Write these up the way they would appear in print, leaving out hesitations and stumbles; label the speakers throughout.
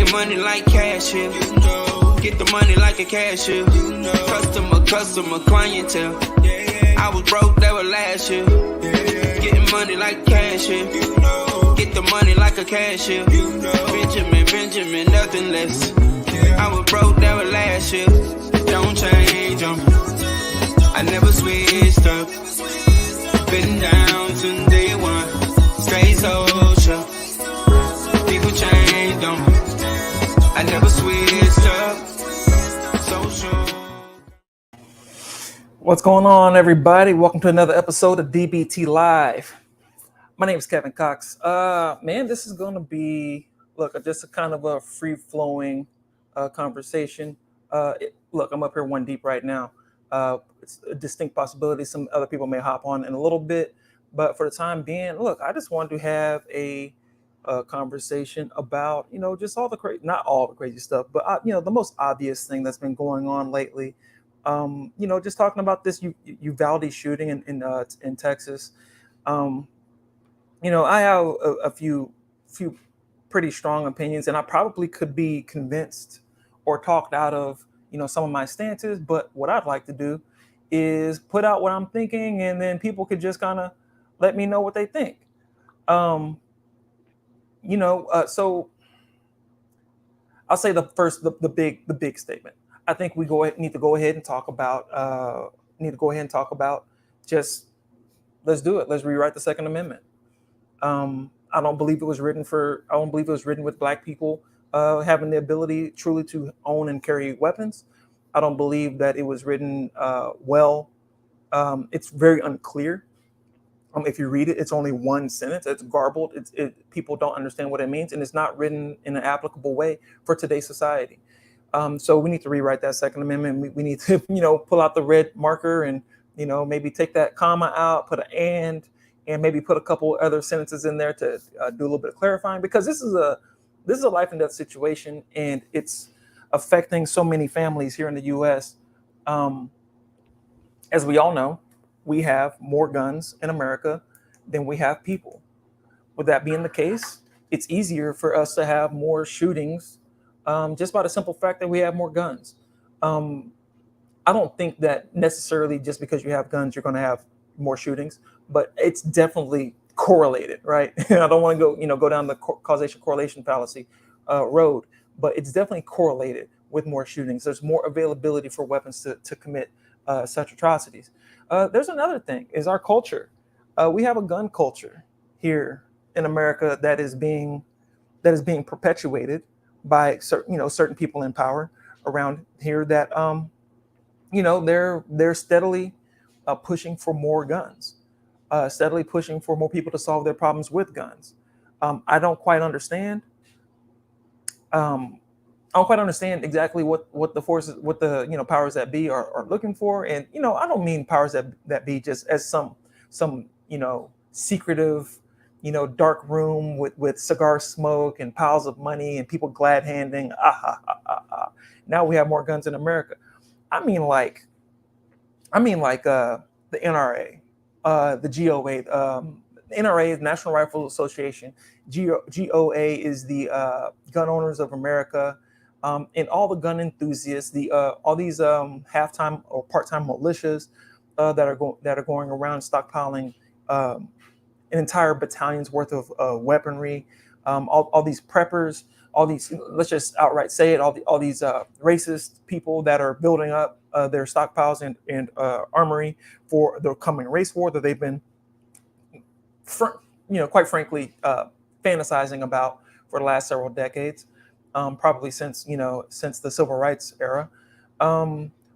Speaker 1: Getting money like cashier. Get the money like a cashier. Customer, clientele. I was broke, that was last year. Getting money like cashier. Get the money like a cashier. Benjamin, nothing less. I was broke, that was last year. Don't change them. I never switched up. Been down since day one. Stay social. People change them. I never switched up. Social.
Speaker 2: What's going on, everybody? Welcome to another episode of DBT Live. My name is Kevin Cox. Man, this is going to be, just a kind of a free-flowing conversation. Look, I'm up here one deep right now. It's a distinct possibility some other people may hop on in a little bit, but for the time being, look, I just wanted to have a conversation about, just all the crazy, not all the crazy stuff, but the most obvious thing that's been going on lately. Just talking about this Uvalde shooting in Texas. I have a few pretty strong opinions, and I probably could be convinced or talked out of some of my stances. But what I'd like to do is put out what I'm thinking, and then people could just kind of let me know what they think. So I'll say the big statement. I think we need to go ahead and talk about just let's do it. Let's rewrite the Second Amendment. I don't believe it was written with Black people having the ability truly to own and carry weapons. I don't believe that it was written well. It's very unclear. If you read it, it's only one sentence. It's garbled. People don't understand what it means, and it's not written in an applicable way for today's society. So we need to rewrite that Second Amendment. We need to, pull out the red marker and, maybe take that comma out, put an and maybe put a couple other sentences in there to do a little bit of clarifying, because this is a life and death situation, and it's affecting so many families here in the U.S. As we all know, we have more guns in America than we have people. With that being the case, it's easier for us to have more shootings just by the simple fact that we have more guns. I don't think that necessarily just because you have guns, you're going to have more shootings, but it's definitely correlated, right? I don't want to go down the causation correlation fallacy road, but it's definitely correlated with more shootings. There's more availability for weapons to commit such atrocities. There's another thing, is our culture. We have a gun culture here in America that is being perpetuated by certain people in power around here that they're steadily pushing for more guns, steadily pushing for more people to solve their problems with guns. I don't quite understand. I don't quite understand exactly what the forces, what the powers that be are looking for, and I don't mean powers that be just as some secretive dark room with cigar smoke and piles of money and people glad handing. Now we have more guns in America. I mean like the NRA, the GOA. NRA is National Rifle Association. GOA is the Gun Owners of America, and all the gun enthusiasts. All these half-time or part-time militias that are going around stockpiling an entire battalion's worth of weaponry. All these preppers, all these, let's just outright say it, all these racist people that are building up their stockpiles and armory for the coming race war that they've been, quite frankly, fantasizing about for the last several decades, probably since the civil rights era.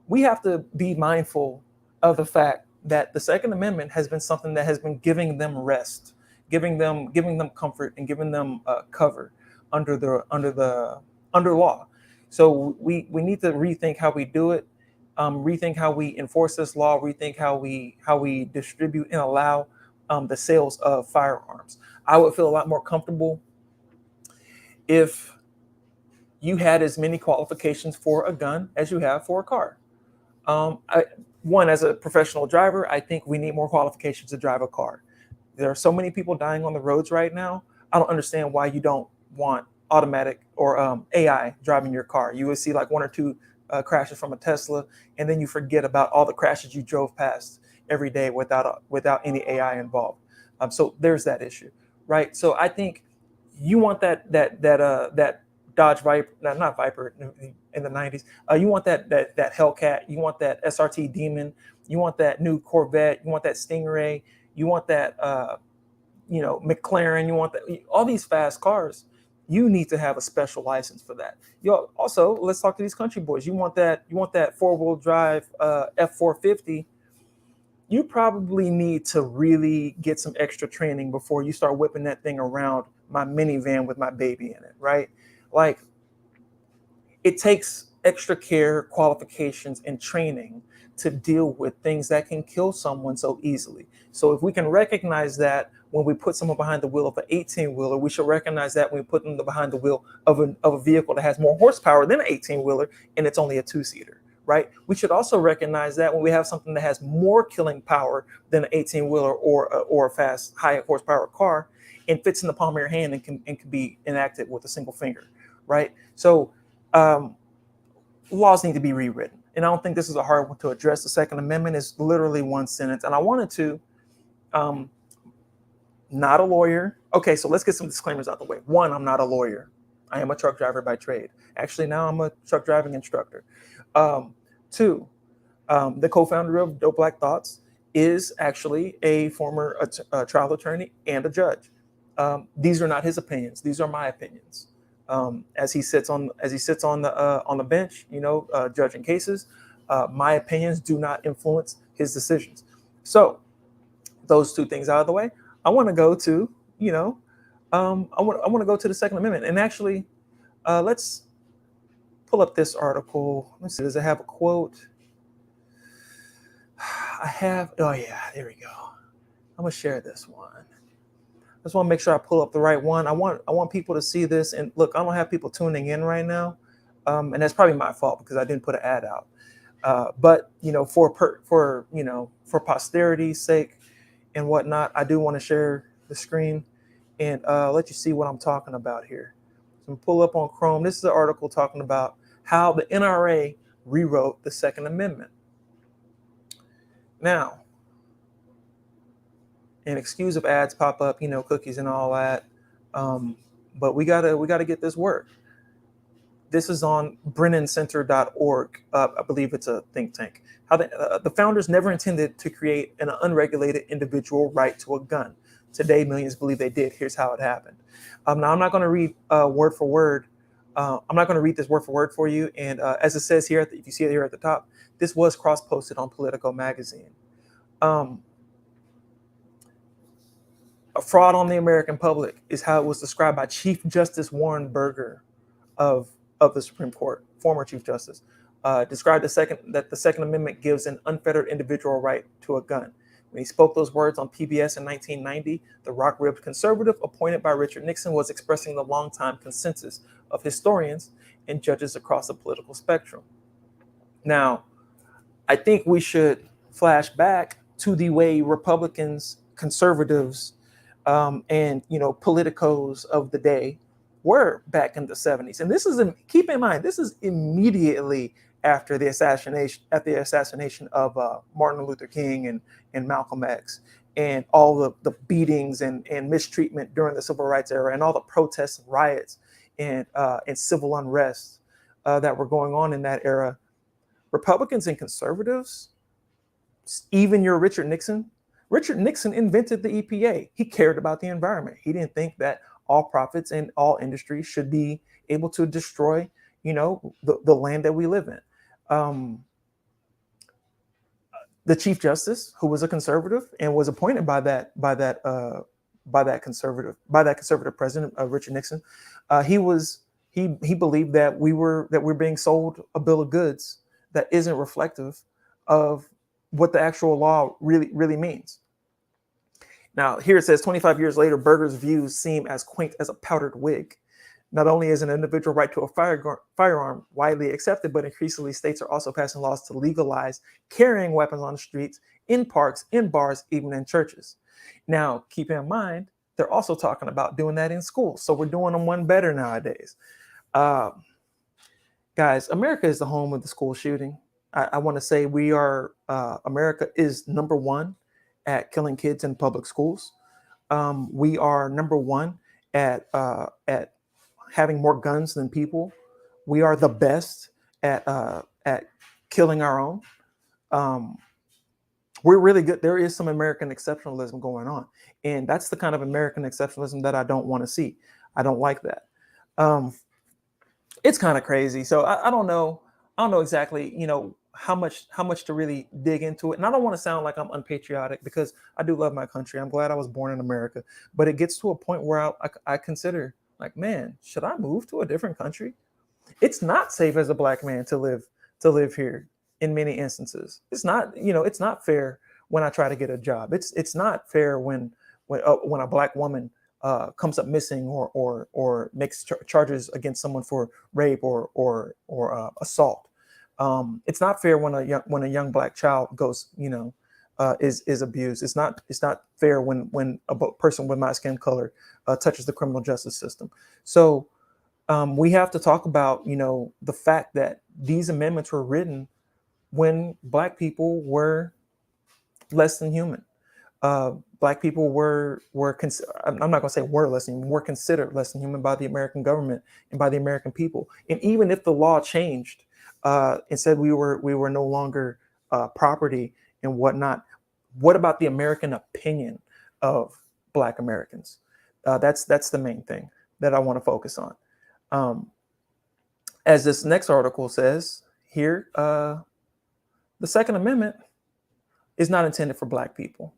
Speaker 2: We have to be mindful of the fact that the Second Amendment has been something that has been giving them rest, giving them comfort, and giving them cover under law. So we need to rethink how we do it, rethink how we enforce this law, rethink how we distribute and allow the sales of firearms. I would feel a lot more comfortable if you had as many qualifications for a gun as you have for a car. As a professional driver, I think we need more qualifications to drive a car. There are so many people dying on the roads right now. I don't understand why you don't want automatic or AI driving your car. You would see like one or two crashes from a Tesla, and then you forget about all the crashes you drove past every day without any AI involved. So there's that issue, right? So I think you want that Dodge Viper, not Viper in the 90s. You want that Hellcat. You want that SRT Demon. You want that new Corvette. You want that Stingray. You want that McClain. You want that, all these fast cars. You need to have a special license for that. Also, let's talk to these country boys. You want that 4-wheel drive F450. You probably need to really get some extra training before you start whipping that thing around my minivan with my baby in it, right? Like, it takes extra care, qualifications, and training to deal with things that can kill someone so easily. So if we can recognize that when we put someone behind the wheel of an 18-wheeler, we should recognize that when we put them behind the wheel of a vehicle that has more horsepower than an 18-wheeler, and it's only a 2-seater, right? We should also recognize that when we have something that has more killing power than an 18-wheeler or a fast, high horsepower car, and fits in the palm of your hand and can be enacted with a single finger, right? So laws need to be rewritten. And I don't think this is a hard one to address. The Second Amendment is literally one sentence. And I wanted to, not a lawyer. Okay, so let's get some disclaimers out the way. One, I'm not a lawyer. I am a truck driver by trade. Actually, now I'm a truck driving instructor. Two, the co-founder of Dope Black Thoughts is actually a former trial attorney and a judge. These are not his opinions. These are my opinions. As he sits on the bench, judging cases, my opinions do not influence his decisions. So those two things out of the way, I want to go to I want to go to the Second Amendment. And actually, let's pull up this article. Let's see, does it have a quote? Oh yeah, there we go. I'm gonna share this one. I just want to make sure I pull up the right one. I want people to see this. And look, I don't have people tuning in right now, and that's probably my fault because I didn't put an ad out. But for posterity's sake and whatnot, I do want to share the screen and let you see what I'm talking about here. So I'm pull up on Chrome. This is an article talking about how the NRA rewrote the Second Amendment. Now, and excuse if ads pop up, cookies and all that. But we gotta get this work. This is on BrennanCenter.org. I believe it's a think tank. How the founders never intended to create an unregulated individual right to a gun. Today, millions believe they did. Here's how it happened. Now, I'm not going to read word for word. I'm not going to read this word for word for you. And as it says here, if you see it here at the top, this was cross-posted on Politico magazine. A fraud on the American public is how it was described by Chief Justice Warren Burger of the Supreme Court, former Chief Justice, described that the Second Amendment gives an unfettered individual right to a gun. When he spoke those words on PBS in 1990, the rock-ribbed conservative appointed by Richard Nixon was expressing the longtime consensus of historians and judges across the political spectrum. Now, I think we should flash back to the way Republicans, conservatives, and politicos of the day were back in the 70s. And this is, keep in mind, this is immediately after the assassination of Martin Luther King and Malcolm X, and all the beatings and mistreatment during the civil rights era, and all the protests and riots and civil unrest that were going on in that era. Republicans and conservatives, even your Richard Nixon invented the EPA. He cared about the environment. He didn't think that all profits and all industries should be able to destroy, the land that we live in. The Chief Justice, who was a conservative and was appointed by that conservative president, Richard Nixon, he believed that we're being sold a bill of goods that isn't reflective of what the actual law really means. Now, here it says, 25 years later, Burger's views seem as quaint as a powdered wig. Not only is an individual right to a firearm widely accepted, but increasingly states are also passing laws to legalize carrying weapons on the streets, in parks, in bars, even in churches. Now, keep in mind they're also talking about doing that in school. So we're doing them one better nowadays. Guys, America is the home of the school shooting. I want to say America is number one at killing kids in public schools. We are number one at having more guns than people. We are the best at killing our own. We're really good. There is some American exceptionalism going on, and that's the kind of American exceptionalism that I don't want to see. I don't like that. It's kind of crazy. So I don't know. I don't know exactly, how much to really dig into it. And I don't want to sound like I'm unpatriotic, because I do love my country. I'm glad I was born in America. But it gets to a point where I consider, like, man, should I move to a different country? It's not safe as a Black man to live here in many instances. It's not, it's not fair when I try to get a job. It's not fair when a Black woman comes up missing or makes charges against someone for rape or assault. It's not fair when a young Black child goes, is abused. It's not fair when a person with my skin color touches the criminal justice system. So we have to talk about, the fact that these amendments were written when Black people were less than human. Black people were I'm not going to say were less than human, were considered less than human by the American government and by the American people. And even if the law changed and said we were no longer property and whatnot, what about the American opinion of Black Americans? That's the main thing that I want to focus on. As this next article says here, the Second Amendment is not intended for Black people.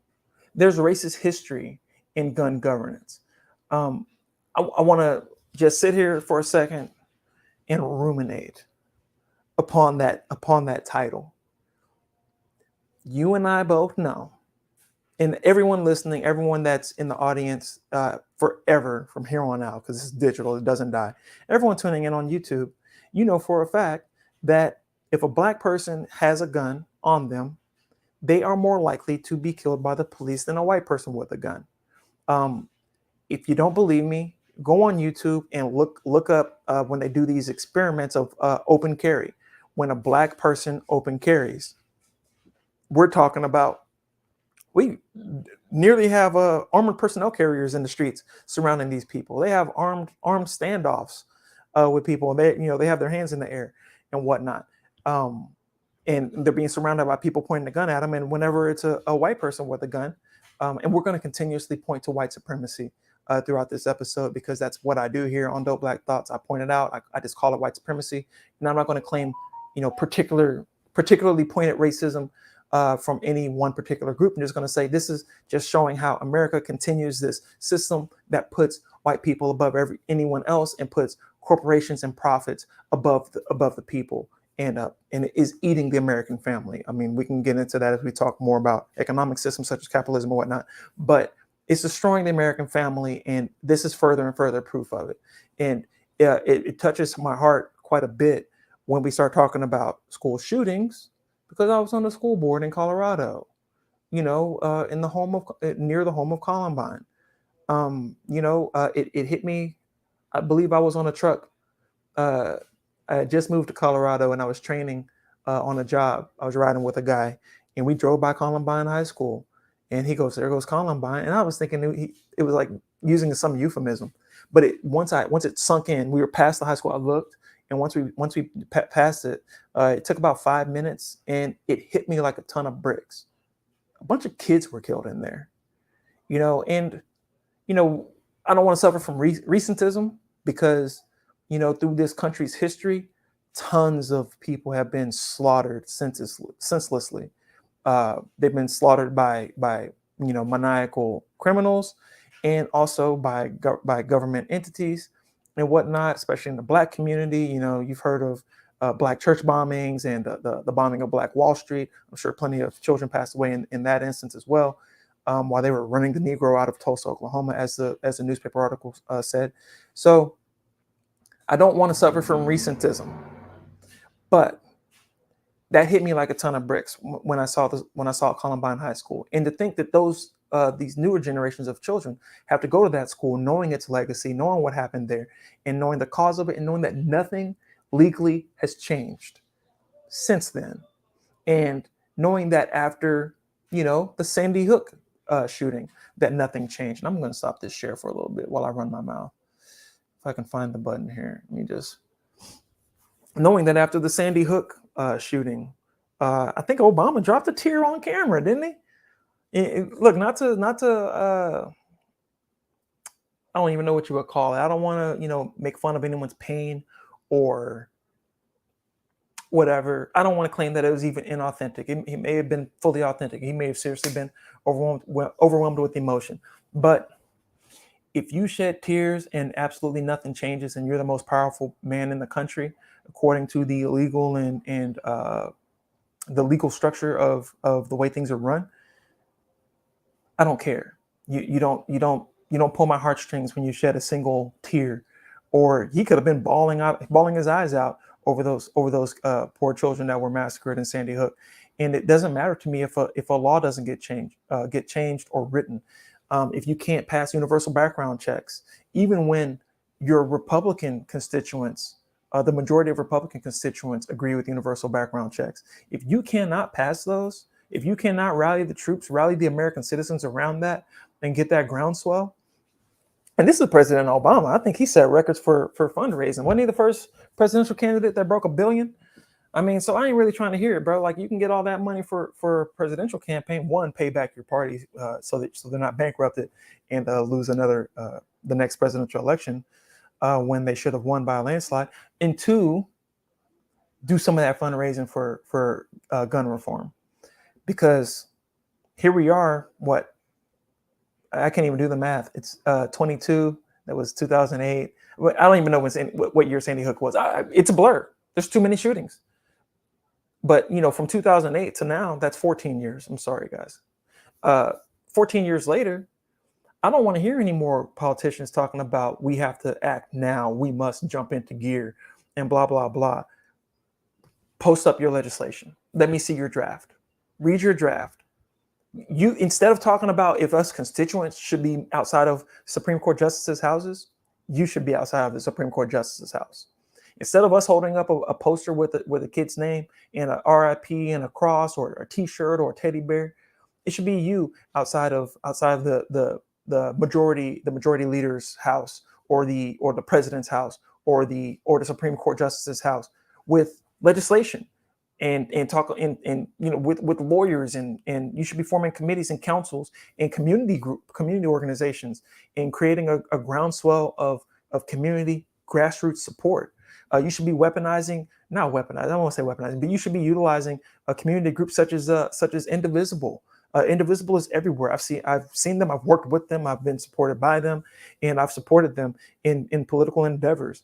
Speaker 2: There's racist history in gun governance. I want to just sit here for a second and ruminate upon that title. You and I both know, and everyone listening, everyone that's in the audience forever from here on out, because this is digital, it doesn't die. Everyone tuning in on YouTube, for a fact that if a Black person has a gun on them, they are more likely to be killed by the police than a white person with a gun. If you don't believe me, go on YouTube and look up when they do these experiments of open carry. When a Black person open carries, we're talking about, we nearly have armored personnel carriers in the streets surrounding these people. They have armed standoffs with people. They have their hands in the air and whatnot. And they're being surrounded by people pointing a gun at them. And whenever it's a white person with a gun, and we're going to continuously point to white supremacy throughout this episode, because that's what I do here on Dope Black Thoughts. I point it out. I just call it white supremacy. And I'm not going to claim, particularly pointed racism from any one particular group. I'm just going to say this is just showing how America continues this system that puts white people above anyone else and puts corporations and profits above the people. And it is eating the American family. I mean, we can get into that as we talk more about economic systems such as capitalism and whatnot, but it's destroying the American family, and this is further and further proof of it. And it touches my heart quite a bit when we start talking about school shootings, because I was on the school board in Colorado, in the home of near the home of Columbine. It hit me. I believe I was on a truck. I had just moved to Colorado and I was training on a job. I was riding with a guy and we drove by Columbine High School, and he goes, "There goes Columbine." And I was thinking it was like using some euphemism, but once it sunk in, we were past the high school. I looked, and once we passed it, it took about 5 minutes, and it hit me like a ton of bricks. A bunch of kids were killed in there, and I don't want to suffer from recentism, because through this country's history, tons of people have been slaughtered senselessly. They've been slaughtered by maniacal criminals, and also by government entities and whatnot, especially in the Black community. You've heard of Black church bombings and the bombing of Black Wall Street. I'm sure plenty of children passed away in that instance as well, while they were running the Negro out of Tulsa, Oklahoma, as the newspaper article said. So I don't want to suffer from recentism, but that hit me like a ton of bricks when I saw Columbine High School. And to think that those these newer generations of children have to go to that school knowing its legacy, knowing what happened there, and knowing the cause of it, and knowing that nothing legally has changed since then, and knowing that after the Sandy Hook shooting, that nothing changed. And I'm going to stop this share for a little bit while I run my mouth. If I can find the button here, let me just. Knowing that after the Sandy Hook shooting, I think Obama dropped a tear on camera, didn't he? Look, not to I don't even know what you would call it. I don't want to make fun of anyone's pain or whatever. I don't want to claim that it was even inauthentic. It may have been fully authentic. He may have seriously been overwhelmed with emotion. But if you shed tears and absolutely nothing changes, and you're the most powerful man in the country, according to the legal and the legal structure of the way things are run, I don't care. You don't pull my heartstrings when you shed a single tear. Or he could have been bawling his eyes out over those poor children that were massacred in Sandy Hook. And it doesn't matter to me if a law doesn't get changed or written. If you can't pass universal background checks, even when your Republican constituents, the majority of Republican constituents agree with universal background checks. If you cannot pass those, if you cannot rally the troops, rally the American citizens around that and get that groundswell. And this is President Obama. I think he set records for fundraising. Wasn't he the first presidential candidate that broke $1 billion? I mean, so I ain't really trying to hear it, bro. Like, you can get all that money for a presidential campaign. One, pay back your party so they're not bankrupted and lose the next presidential election when they should have won by a landslide. And two, do some of that fundraising for gun reform, because here we are. I can't even do the math. It's 22. That was 2008. I don't even know what year Sandy Hook was. It's a blur. There's too many shootings. But, from 2008 to now, that's 14 years. I'm sorry, guys. 14 years later, I don't want to hear any more politicians talking about we have to act now. We must jump into gear and blah, blah, blah. Post up your legislation. Let me see your draft. Read your draft. You, instead of talking about if us constituents should be outside of Supreme Court justices' houses, you should be outside of the Supreme Court justice's house. Instead of us holding up a poster with a kid's name and a RIP and a cross or a T-shirt or a teddy bear, it should be you outside of the majority leader's house or the president's house or the Supreme Court justice's house with legislation and talk with lawyers and you should be forming committees and councils and community organizations and creating a groundswell of community grassroots support. You should be not weaponizing. I don't want to say weaponizing, but you should be utilizing a community group such as Indivisible. Indivisible is everywhere. I've seen them. I've worked with them. I've been supported by them, and I've supported them in political endeavors,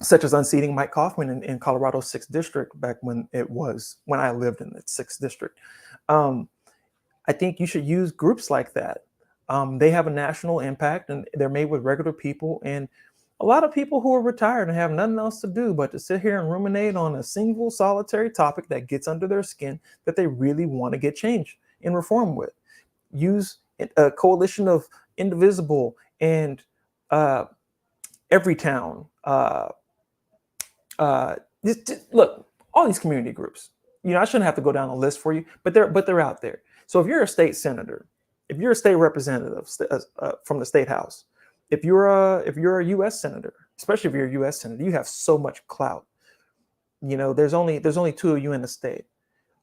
Speaker 2: such as unseating Mike Kaufman in Colorado's 6th district back when I lived in the 6th district. I think you should use groups like that. They have a national impact, and they're made with regular people and a lot of people who are retired and have nothing else to do but to sit here and ruminate on a single solitary topic that gets under their skin that they really want to get change and reform with. Use a coalition of Indivisible and Everytown. Look, all these community groups. I shouldn't have to go down a list for you, but they're out there. So if you're a state senator, if you're a state representative from the state house, if you're a U.S. senator, especially if you're a U.S. senator, you have so much clout. There's only two of you in the state.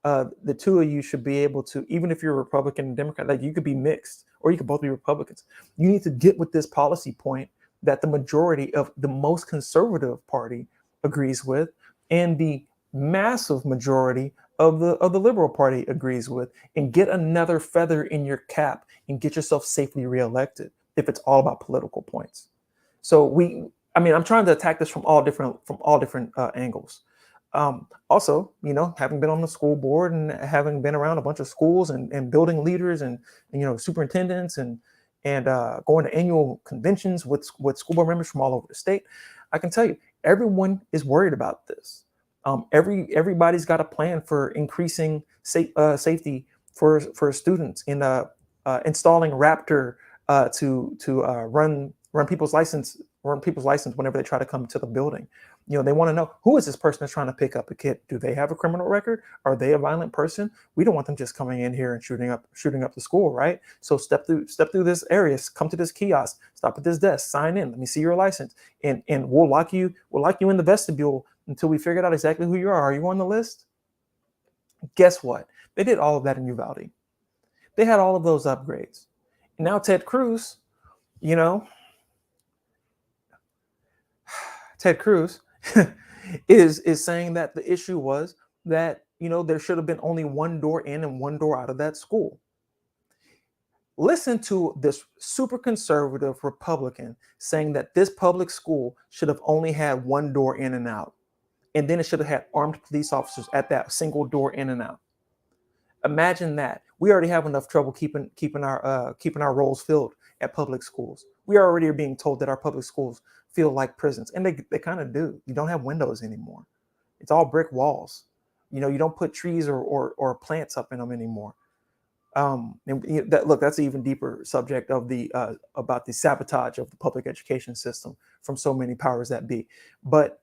Speaker 2: The two of you should be able to, even if you're a Republican and Democrat, like you could be mixed, or you could both be Republicans. You need to get with this policy point that the majority of the most conservative party agrees with, and the massive majority of the liberal party agrees with, and get another feather in your cap and get yourself safely reelected. If it's all about political points. So I'm trying to attack this from all different angles. Also, having been on the school board and having been around a bunch of schools and building leaders and superintendents and going to annual conventions with school board members from all over the state, I can tell you, everyone is worried about this. Everybody's got a plan for increasing safety for students in installing Raptor to run people's license whenever they try to come to the building. They want to know, who is this person that's trying to pick up a kid? Do they have a criminal record? Are they a violent person? We don't want them just coming in here and shooting up the school, right? So step through this area, come to this kiosk, stop at this desk, sign in, let me see your license, and we'll lock you in the vestibule until we figured out exactly who you are. Are you on the list? Guess what? They did all of that in Uvalde. They had all of those upgrades. And now Ted Cruz, is saying that the issue was that, there should have been only one door in and one door out of that school. Listen to this super conservative Republican saying that this public school should have only had one door in and out. And then it should have had armed police officers at that single door in and out. Imagine that. We already have enough trouble keeping our roles filled at public schools. We already are being told that our public schools feel like prisons, and they kind of do. You don't have windows anymore. It's all brick walls. You don't put trees or plants up in them anymore. That's an even deeper subject of about the sabotage of the public education system from so many powers that be. But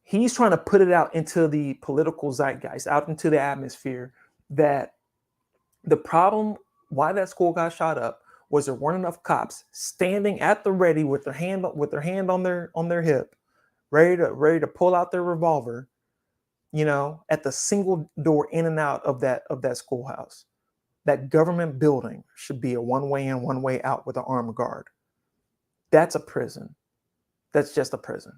Speaker 2: he's trying to put it out into the political zeitgeist, out into the atmosphere, that the problem why that school got shot up was there weren't enough cops standing at the ready with their hand on their hip, ready to pull out their revolver, at the single door in and out of that schoolhouse. That government building should be a one-way in, one-way out with an armed guard. That's a prison. That's just a prison.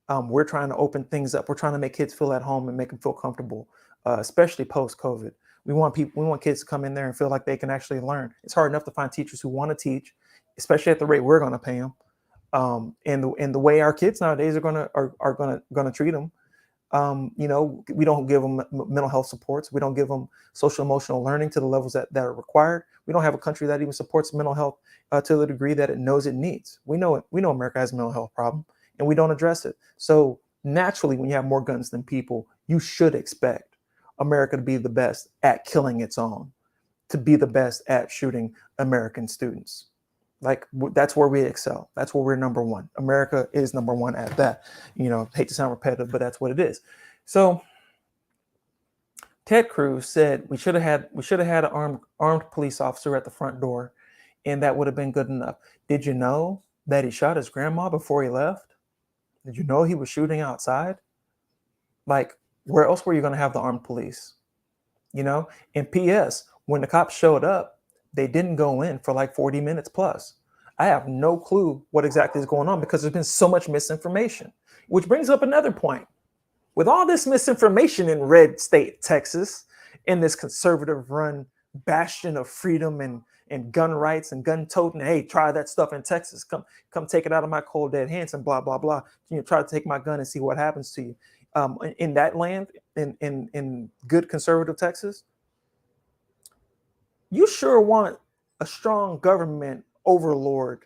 Speaker 2: We're trying to open things up. We're trying to make kids feel at home and make them feel comfortable, especially post-COVID. We want kids to come in there and feel like they can actually learn. It's hard enough to find teachers who want to teach, especially at the rate we're going to pay them, and the way our kids nowadays are going to treat them. We don't give them mental health supports. We don't give them social emotional learning to the levels that are required. We don't have a country that even supports mental health to the degree that it knows it needs. We know America has a mental health problem, and we don't address it. So naturally, when you have more guns than people, you should expect America to be the best at killing its own, to be the best at shooting American students. Like, that's where we excel. That's where we're number one. America is number one at that. Hate to sound repetitive, but that's what it is. So Ted Cruz said we should have had an armed police officer at the front door, and that would have been good enough. Did you know that he shot his grandma before he left? Did you know he was shooting outside? Like, where else were you going to have the armed police? And P.S., when the cops showed up, they didn't go in for like 40 minutes plus. I have no clue what exactly is going on because there's been so much misinformation, which brings up another point. With all this misinformation in red state Texas, in this conservative run bastion of freedom and gun rights and gun toting, hey, try that stuff in Texas. Come take it out of my cold dead hands and blah, blah, blah. Try to take my gun and see what happens to you. In that land, in good conservative Texas, you sure want a strong government overlord,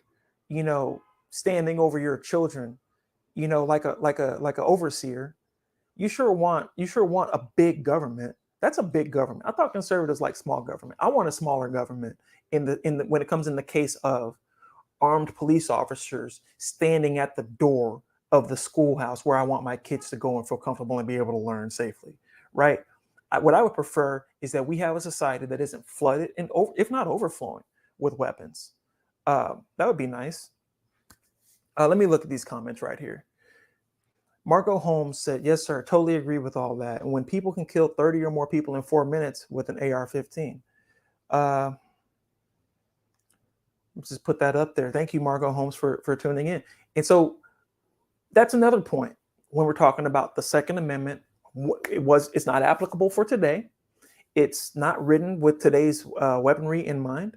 Speaker 2: standing over your children, like a overseer. You sure want a big government. That's a big government. I thought conservatives like small government. I want a smaller government when it comes in the case of armed police officers standing at the door of the schoolhouse where I want my kids to go and feel comfortable and be able to learn safely, right? What I would prefer is that we have a society that isn't flooded and, if not overflowing, with weapons. That would be nice. Let me look at these comments right here. Margot Holmes said, yes, sir, totally agree with all that. And when people can kill 30 or more people in 4 minutes with an AR-15. Let's just put that up there. Thank you, Margot Holmes, for tuning in. And so that's another point when we're talking about the Second Amendment. It's not applicable for today. It's not written with today's weaponry in mind.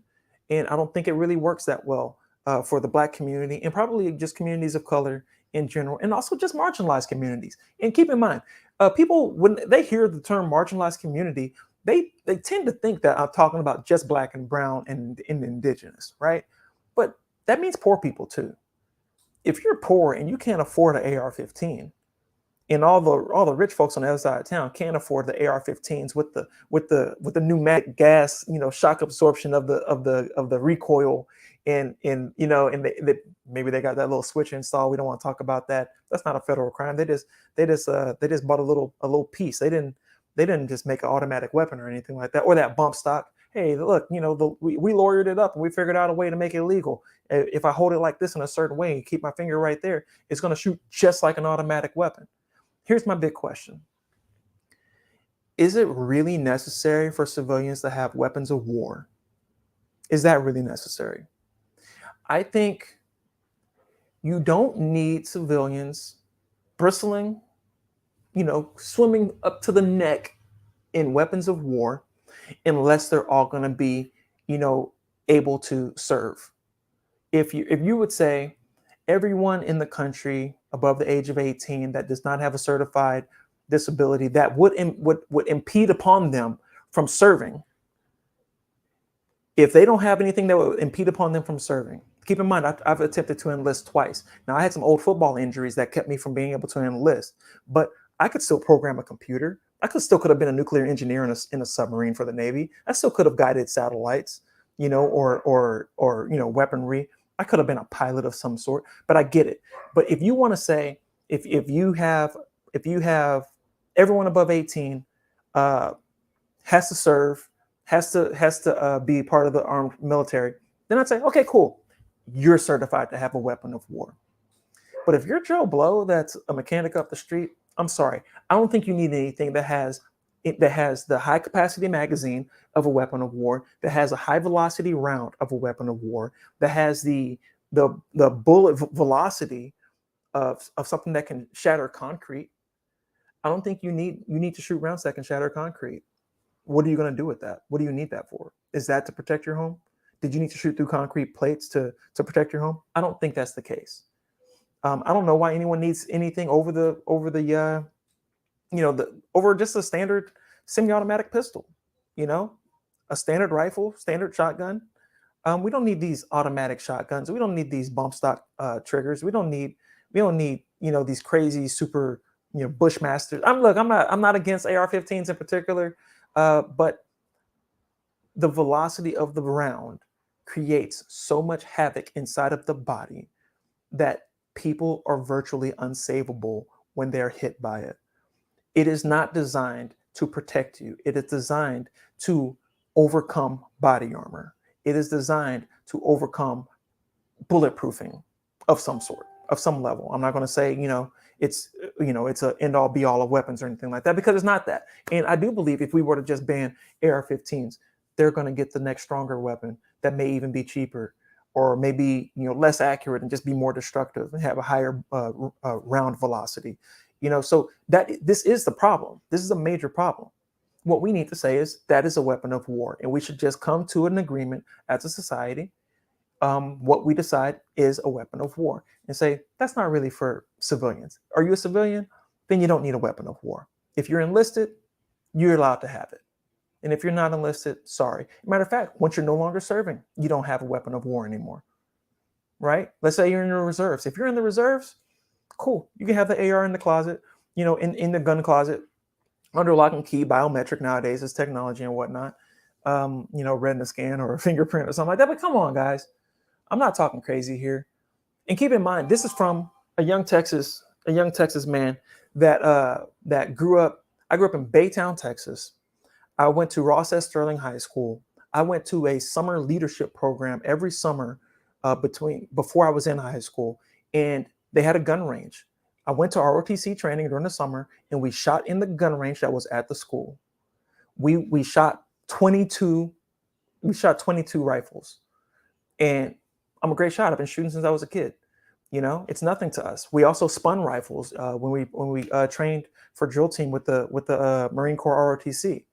Speaker 2: And I don't think it really works that well for the Black community and probably just communities of color in general, and also just marginalized communities. And keep in mind, people, when they hear the term marginalized community, they tend to think that I'm talking about just Black and brown and indigenous, right? But that means poor people too. If you're poor and you can't afford an AR-15, And all the rich folks on the other side of town can't afford the AR-15s with the pneumatic gas, shock absorption of the recoil, and maybe they got that little switch installed. We don't want to talk about that. That's not a federal crime. They just bought a little piece. They didn't just make an automatic weapon or anything like that, or that bump stock. Hey, look, we lawyered it up and we figured out a way to make it legal. If I hold it like this in a certain way and keep my finger right there, it's going to shoot just like an automatic weapon. Here's my big question. Is it really necessary for civilians to have weapons of war? Is that really necessary? I think you don't need civilians bristling, swimming up to the neck in weapons of war unless they're all going to be, able to serve. If you would say everyone in the country above the age of 18 that does not have a certified disability that would impede upon them from serving, if they don't have anything that would impede upon them from serving, keep in mind, I've attempted to enlist twice. Now, I had some old football injuries that kept me from being able to enlist, but I could still program a computer. I could have been a nuclear engineer in a submarine for the Navy. I still could have guided satellites, or weaponry. I could have been a pilot of some sort, but I get it. But if you want to say, if you have everyone above 18 has to serve, has to be part of the armed military, then I'd say, okay, cool, you're certified to have a weapon of war. But if you're Joe Blow, that's a mechanic up the street, I'm sorry, I don't think you need anything that has the high capacity magazine of a weapon of war, that has a high velocity round of a weapon of war, that has the bullet velocity of something that can shatter concrete. I don't think you need to shoot rounds that can shatter concrete. What are you going to do with that? What do you need that for? Is that to protect your home? Did you need to shoot through concrete plates to protect your home? I don't think that's the case. I don't know why anyone needs anything over just a standard semi-automatic pistol, a standard rifle, standard shotgun. We don't need these automatic shotguns. We don't need these bump stock triggers. We don't need these crazy super Bushmasters. I'm not against AR-15s in particular, but the velocity of the round creates so much havoc inside of the body that people are virtually unsavable when they're hit by it. It is not designed to protect you. It is designed to overcome body armor. It is designed to overcome bulletproofing of some sort, of some level. I'm not going to say, it's an end all be all of weapons or anything like that, because it's not that. And I do believe if we were to just ban AR-15s, they're going to get the next stronger weapon that may even be cheaper, or maybe less accurate and just be more destructive and have a higher round velocity. So that this is the problem. This is a major problem. What we need to say is that is a weapon of war, and we should just come to an agreement as a society. What we decide is a weapon of war, and say that's not really for civilians. Are you a civilian? Then you don't need a weapon of war. If you're enlisted, you're allowed to have it. And if you're not enlisted, sorry. Matter of fact, once you're no longer serving, you don't have a weapon of war anymore, right? Let's say you're in the reserves. If you're in the reserves, cool. You can have the AR in the closet, in the gun closet, under lock and key, biometric nowadays is technology and whatnot. Retina scan or a fingerprint or something like that. But come on, guys. I'm not talking crazy here. And keep in mind, this is from a young Texas man that grew up. I grew up in Baytown, Texas. I went to Ross S. Sterling High School. I went to a summer leadership program every summer before I was in high school, and they had a gun range. I went to ROTC training during the summer, and we shot in the gun range that was at the school. We shot 22 rifles, and I'm a great shot. I've been shooting since I was a kid. It's nothing to us. We also spun rifles when we trained for drill team with the Marine Corps ROTC.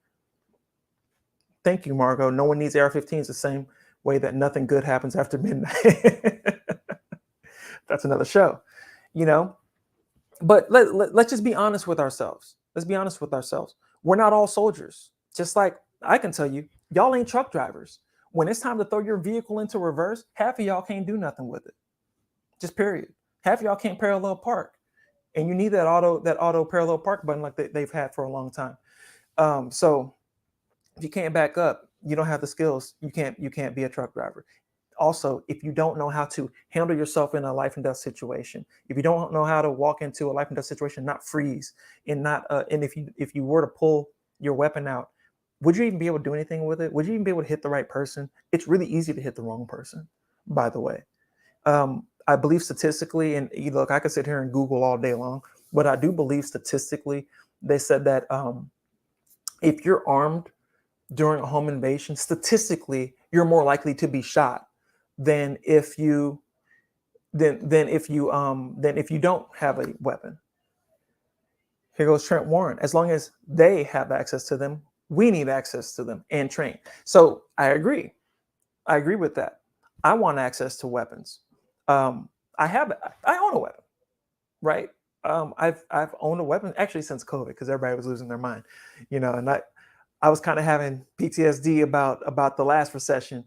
Speaker 2: Thank you, Margot. No one needs AR-15s the same way that nothing good happens after midnight. That's another show, But let's just be honest with ourselves. Let's be honest with ourselves. We're not all soldiers. Just like I can tell you, y'all ain't truck drivers. When it's time to throw your vehicle into reverse, half of y'all can't do nothing with it. Just period. Half of y'all can't parallel park. and you need that auto parallel park button like they've had for a long time. So if you can't back up, you don't have the skills. You can't be a truck driver. Also, if you don't know how to handle yourself in a life and death situation, if you don't know how to walk into a life and death situation, not freeze, and not and if you were to pull your weapon out, would you even be able to do anything with it? Would you even be able to hit the right person? It's really easy to hit the wrong person, by the way. I believe statistically, and look, I could sit here and Google all day long, but I do believe statistically, they said that if you're armed during a home invasion, statistically, you're more likely to be shot than if you than if you don't have a weapon. Here goes Trent Warren. As long as they have access to them, we need access to them and train. So I agree with that. I want access to weapons. I own a weapon, right? I've owned a weapon actually since COVID because everybody was losing their mind, and I was kind of having PTSD about the last recession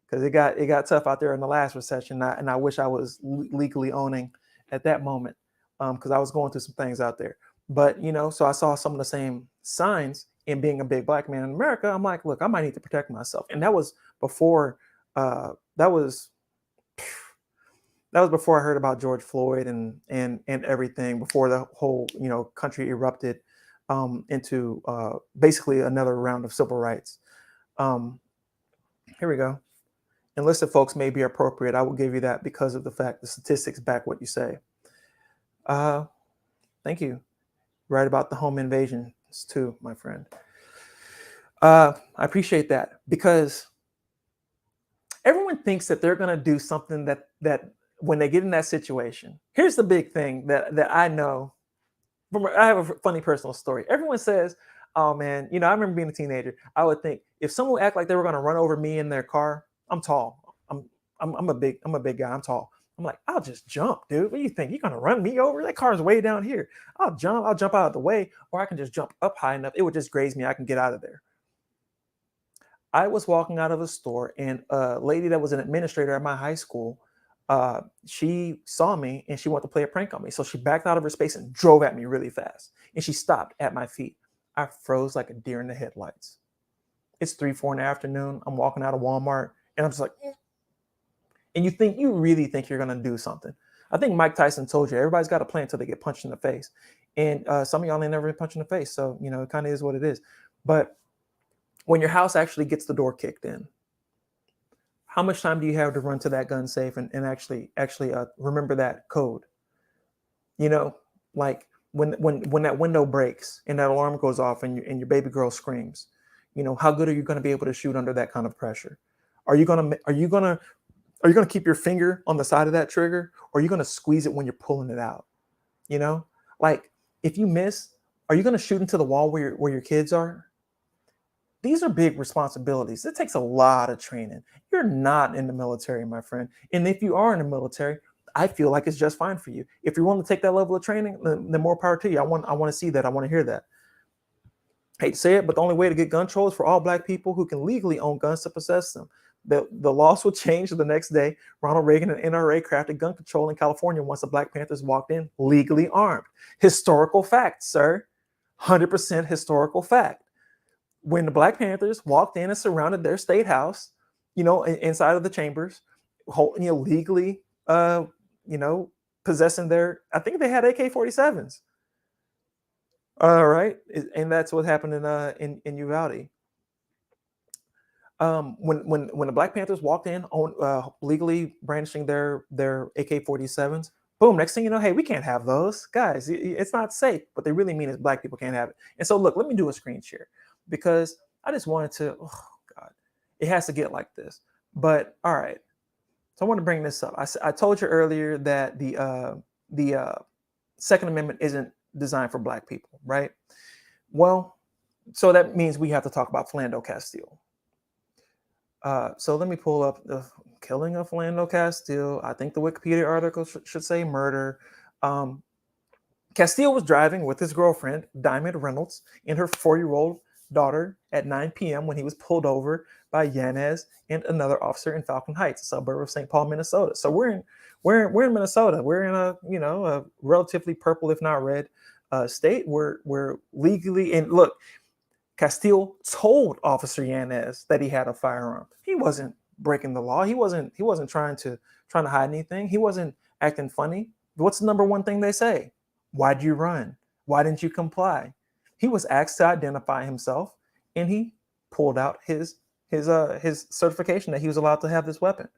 Speaker 2: because it got tough out there in the last recession, and I wish I was legally owning at that moment because I was going through some things out there. But so I saw some of the same signs in being a big black man in America. I'm like, look, I might need to protect myself, and that was before that was before I heard about George Floyd and everything, before the whole country erupted into basically another round of civil rights. Here we go. Enlisted folks may be appropriate. I will give you that because of the fact the statistics back what you say. Thank you. Right about the home invasions too, my friend. I appreciate that because everyone thinks that they're going to do something that when they get in that situation. Here's the big thing that I know. I have a funny personal story. Everyone says, oh man, I remember being a teenager. I would think if someone would act like they were going to run over me in their car, I'm tall. I'm a big guy. I'm tall. I'm like, I'll just jump, dude. What do you think? You're going to run me over? That car's way down here. I'll jump out of the way, or I can just jump up high enough. It would just graze me. I can get out of there. I was walking out of a store, and a lady that was an administrator at my high school, she saw me and she wanted to play a prank on me. So she backed out of her space and drove at me really fast. And she stopped at my feet. I froze like a deer in the headlights. It's 3-4 in the afternoon. I'm walking out of Walmart and I'm just like, and you really think you're going to do something. I think Mike Tyson told you, everybody's got a plan until they get punched in the face. And some of y'all ain't never been punched in the face. So, it kind of is what it is. But when your house actually gets the door kicked in, how much time do you have to run to that gun safe and actually remember that code? Like when that window breaks and that alarm goes off and your baby girl screams, how good are you going to be able to shoot under that kind of pressure? Are you going to keep your finger on the side of that trigger, or are you going to squeeze it when you're pulling it out? Like if you miss, are you going to shoot into the wall where your kids are? These are big responsibilities. It takes a lot of training. You're not in the military, my friend. And if you are in the military, I feel like it's just fine for you. If you're willing to take that level of training, then more power to you. I want to see that. I want to hear that. Hate to say it, but the only way to get gun control is for all black people who can legally own guns to possess them. The laws will change the next day. Ronald Reagan and NRA crafted gun control in California once the Black Panthers walked in legally armed. Historical fact, sir. 100% historical fact. When the Black Panthers walked in and surrounded their state house, inside of the chambers, legally, possessing their, I think they had AK-47s. All right, and that's what happened in Uvalde. When the Black Panthers walked in on legally brandishing their AK-47s, boom, next thing you know, hey, we can't have those. Guys, it's not safe. What they really mean is black people can't have it. And so look, let me do a screen share because I just wanted to, oh God, it has to get like this. But all right. So I want to bring this up. I told you earlier that the Second Amendment isn't designed for black people, right? Well, so that means we have to talk about Philando Castile. So let me pull up the killing of Philando Castile. I think the Wikipedia article should say murder. Castile was driving with his girlfriend, Diamond Reynolds, in her 4-year-old daughter at 9 p.m. when he was pulled over by Yanez and another officer in Falcon Heights, a suburb of St. Paul, Minnesota. So we're in Minnesota. We're in a relatively purple, if not red, state. We're legally, and look, Castile told Officer Yanez that he had a firearm. He wasn't breaking the law. He wasn't trying to hide anything. He wasn't acting funny. What's the number one thing they say? Why'd you run? Why didn't you comply? He was asked to identify himself, and he pulled out his certification that he was allowed to have this weapon.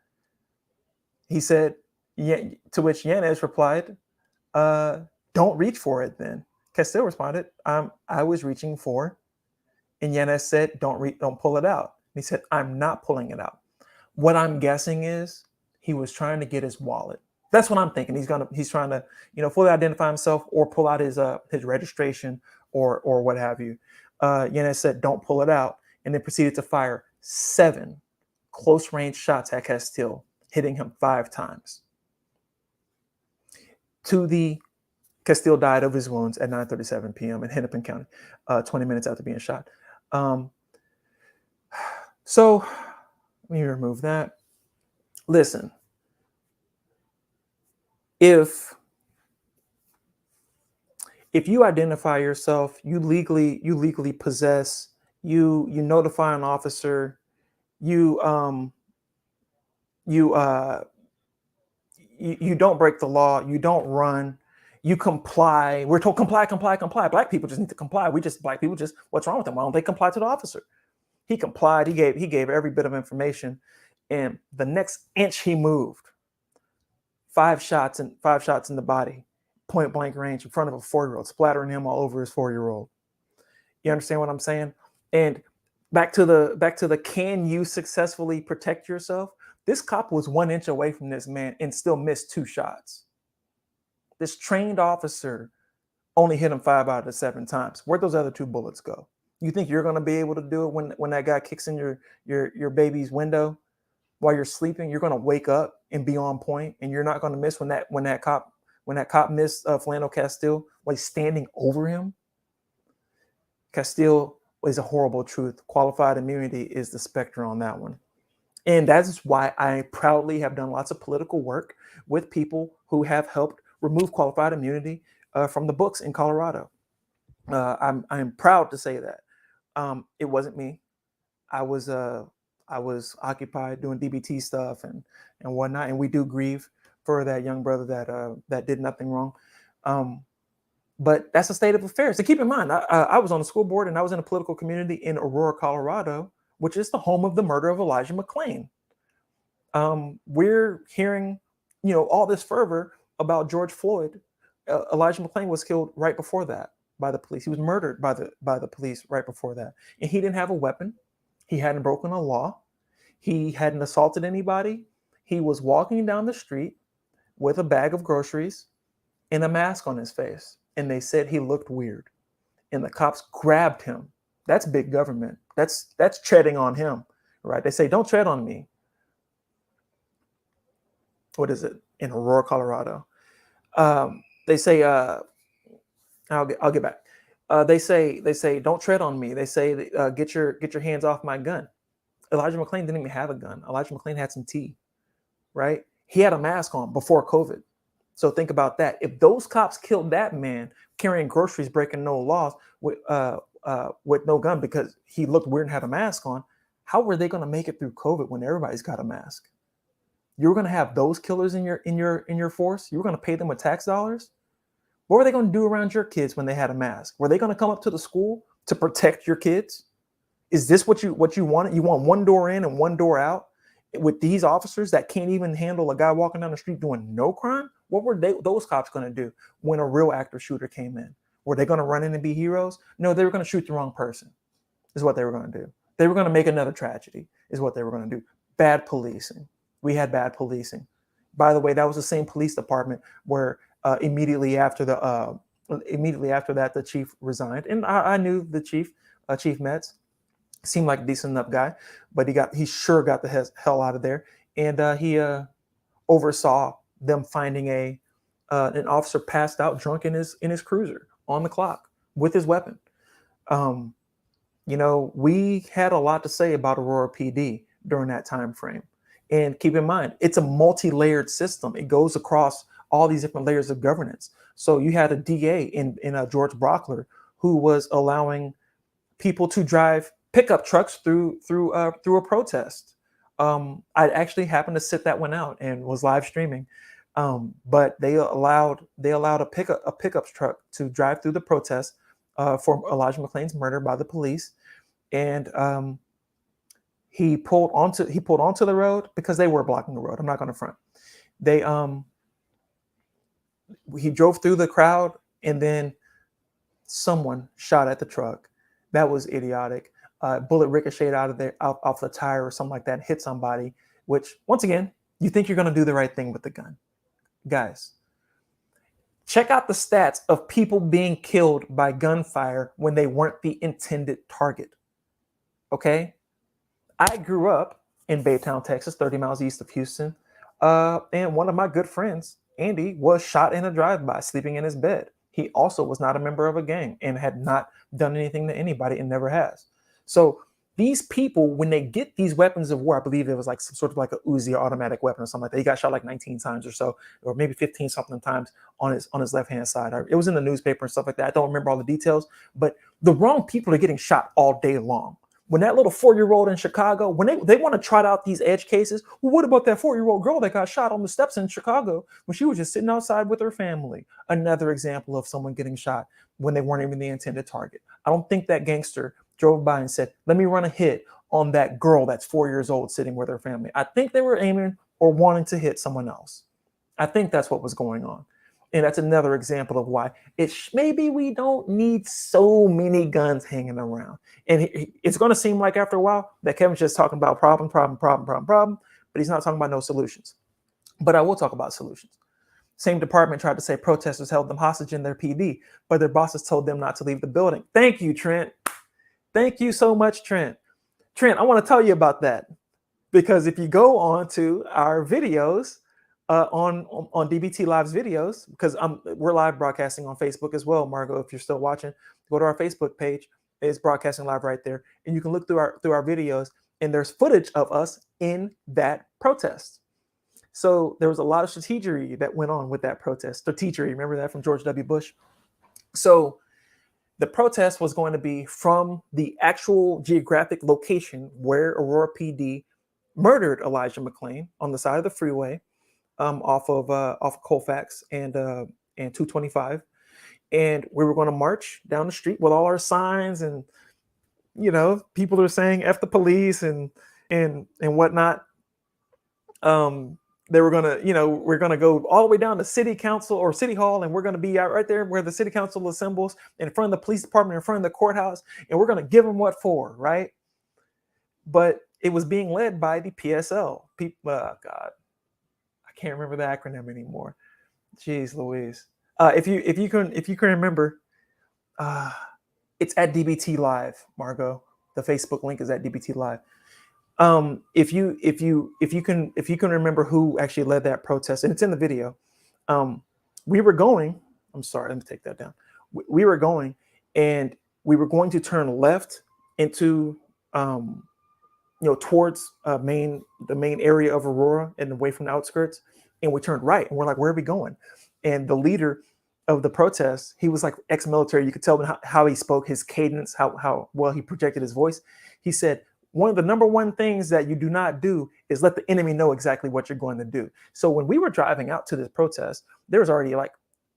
Speaker 2: He said, yeah, to which Yanez replied, don't reach for it then. Castile responded, I was reaching for, and Yanez said, don't pull it out. And he said, I'm not pulling it out. What I'm guessing is he was trying to get his wallet. That's what I'm thinking. He's trying to, fully identify himself or pull out his registration or what have you. Yanez said, don't pull it out, and then proceeded to fire 7 close range shots at Castile, hitting him 5 times. Castile died of his wounds at 9:37 p.m. in Hennepin County, 20 minutes after being shot. So let me remove that. Listen, if you identify yourself, you legally possess, you notify an officer, you don't break the law, you don't run, you comply. We're told comply. Black people just need to comply. What's wrong with them? Why don't they comply to the officer? He complied. He gave every bit of information, and the next inch he moved, 5 shots in the body, point blank range in front of a 4-year-old, splattering him all over his 4-year-old. You understand what I'm saying? And back to the can you successfully protect yourself? This cop was 1 inch away from this man and still missed 2 shots. This trained officer only hit him 5 out of the 7 times. Where'd those other 2 bullets go? You think you're going to be able to do it when that guy kicks in your baby's window while you're sleeping? You're going to wake up and be on point, and you're not going to miss when that cop missed Philando Castile while he's standing over him. Castile is a horrible truth. Qualified immunity is the specter on that one. And that is why I proudly have done lots of political work with people who have helped remove qualified immunity from the books in Colorado. I'm proud to say that. It wasn't me. I was occupied doing DBT stuff and whatnot, and we do grieve for that young brother that did nothing wrong. But that's the state of affairs. So keep in mind, I was on the school board and I was in a political community in Aurora, Colorado, which is the home of the murder of Elijah McClain. We're hearing, all this fervor about George Floyd. Elijah McClain was killed right before that by the police. He was murdered by the police right before that. And he didn't have a weapon. He hadn't broken a law. He hadn't assaulted anybody. He was walking down the street with a bag of groceries and a mask on his face. And they said he looked weird. And the cops grabbed him. That's big government. That's treading on him, right? They say, don't tread on me. What is it? In Aurora, Colorado. They say, I'll get back. They say, don't tread on me. They say, get your hands off my gun. Elijah McClain didn't even have a gun. Elijah McClain had some tea, right? He had a mask on before COVID. So think about that. If those cops killed that man carrying groceries, breaking no laws with no gun because he looked weird and had a mask on, how were they going to make it through COVID when everybody's got a mask? You were going to have those killers in your force. You were going to pay them with tax dollars. What were they going to do around your kids when they had a mask? Were they going to come up to the school to protect your kids? Is this what you wanted? You want one door in and one door out with these officers that can't even handle a guy walking down the street doing no crime? What were those cops going to do when a real active shooter came in? Were they going to run in and be heroes? No, they were going to shoot the wrong person, is what they were going to do. They were going to make another tragedy, is what they were going to do. Bad policing. We had bad policing. By the way, that was the same police department where immediately after that, the chief resigned. And I knew the chief, Chief Metz, seemed like a decent enough guy, but he sure got the hell out of there. And he oversaw them finding an officer passed out drunk in his cruiser on the clock with his weapon. We had a lot to say about Aurora PD during that time frame. And keep in mind, it's a multi-layered system. It goes across all these different layers of governance. So you had a DA in George Brockler who was allowing people to drive pickup trucks through a protest. I actually happened to sit that one out and was live streaming. But they allowed a pickup truck to drive through the protest for Elijah McClain's murder by the police, and he pulled onto the road because they were blocking the road. I'm not going to front. He drove through the crowd, and then someone shot at the truck. That was idiotic. Bullet ricocheted out of there, off the tire or something like that, and hit somebody. Which, once again, you think you're going to do the right thing with the gun, guys. Check out the stats of people being killed by gunfire when they weren't the intended target. Okay? I grew up in Baytown, Texas, 30 miles east of Houston. And one of my good friends, Andy, was shot in a drive-by, sleeping in his bed. He also was not a member of a gang and had not done anything to anybody and never has. So these people, when they get these weapons of war, I believe it was like some sort of like a Uzi or automatic weapon or something like that. He got shot like 19 times or so, or maybe 15 something times on his left-hand side. It was in the newspaper and stuff like that. I don't remember all the details, but the wrong people are getting shot all day long. When that little 4-year-old in Chicago, when they want to trot out these edge cases, well, what about that 4-year-old girl that got shot on the steps in Chicago when she was just sitting outside with her family? Another example of someone getting shot when they weren't even the intended target. I don't think that gangster drove by and said, let me run a hit on that girl that's 4 years old sitting with her family. I think they were aiming or wanting to hit someone else. I think that's what was going on. And that's another example of why maybe we don't need so many guns hanging around. And it's going to seem like after a while that Kevin's just talking about problem, but he's not talking about no solutions. But I will talk about solutions. Same department tried to say protesters held them hostage in their PD, but their bosses told them not to leave the building. Thank you, Trent. Thank you so much, Trent. Trent, I want to tell you about that, because if you go on to our videos, on DBT Live's videos, because we're live broadcasting on Facebook as well, Margot. If you're still watching, go to our Facebook page. It's broadcasting live right there, and you can look through our videos, and there's footage of us in that protest. So there was a lot of strategery that went on with that protest. Strategery, remember that from George W. Bush? So the protest was going to be from the actual geographic location where Aurora PD murdered Elijah McClain on the side of the freeway, off of Colfax and 225, and we were going to march down the street with all our signs, and people are saying "F the police" and whatnot. They were gonna, we're gonna go all the way down to City Council or City Hall, and we're gonna be out right there where the City Council assembles, in front of the police department, in front of the courthouse, and we're gonna give them what for, right? But it was being led by the PSL. God, I can't remember the acronym anymore. Jeez Louise. If you can remember, it's at DBT Live, Margot. The Facebook link is at DBT Live. If you can remember who actually led that protest, and it's in the video. We were going. I'm sorry, let me take that down. We were going, and we were going to turn left into towards the main area of Aurora and away from the outskirts, and we turned right, and we're like, where are we going? And the leader of the protest, he was like ex-military. You could tell how he spoke, his cadence, how well he projected his voice. He said, one of the number one things that you do not do is let the enemy know exactly what you're going to do. So when we were driving out to this protest, there was already like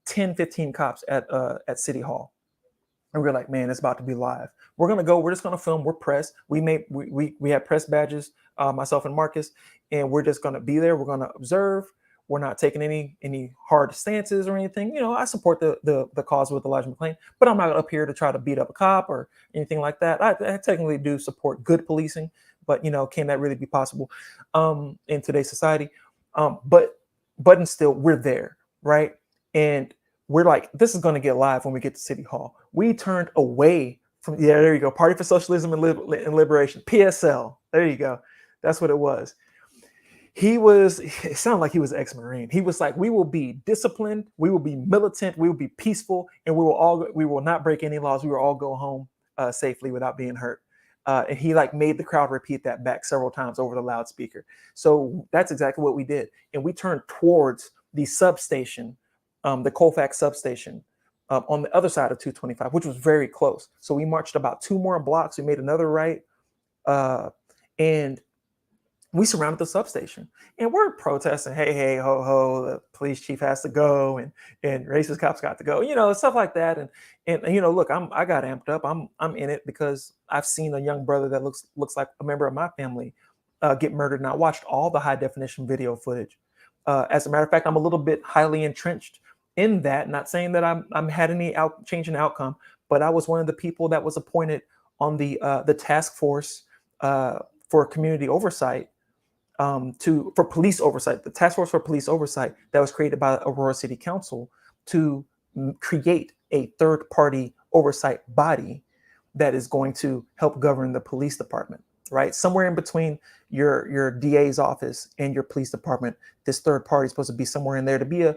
Speaker 2: 10, 15 cops at City Hall. And we were like, man, it's about to be live. We're going to go. We're just going to film. We're press. We had press badges, myself and Marcus, and we're just going to be there. We're going to observe. We're not taking any hard stances or anything. I support the cause with Elijah McClain, but I'm not up here to try to beat up a cop or anything like that. I technically do support good policing, but can that really be possible in today's society? But still, we're there, right? And we're like, this is going to get live when we get to City Hall. We turned away from, there you go, Party for Socialism and Liberation, PSL. There you go. That's what it was. It sounded like he was ex-Marine. He was like, we will be disciplined, we will be militant, we will be peaceful, and we will not break any laws. We will all go home safely without being hurt. And he like made the crowd repeat that back several times over the loudspeaker. So that's exactly what we did. And we turned towards the substation, the Colfax substation, on the other side of 225, which was very close. So we marched about 2 more blocks. We made another right, and we surrounded the substation. And we're protesting, hey, hey, ho, ho, the police chief has to go, and racist cops got to go, stuff like that. And look, I got amped up. I'm in it because I've seen a young brother that looks like a member of my family get murdered, and I watched all the high definition video footage. As a matter of fact, I'm a little bit highly entrenched in that. Not saying that I'm had any change in outcome, but I was one of the people that was appointed on the task force for community oversight, for police oversight, the task force for police oversight that was created by Aurora City Council to create a third-party oversight body that is going to help govern the police department. Right, somewhere in between your DA's office and your police department, this third party is supposed to be somewhere in there to be a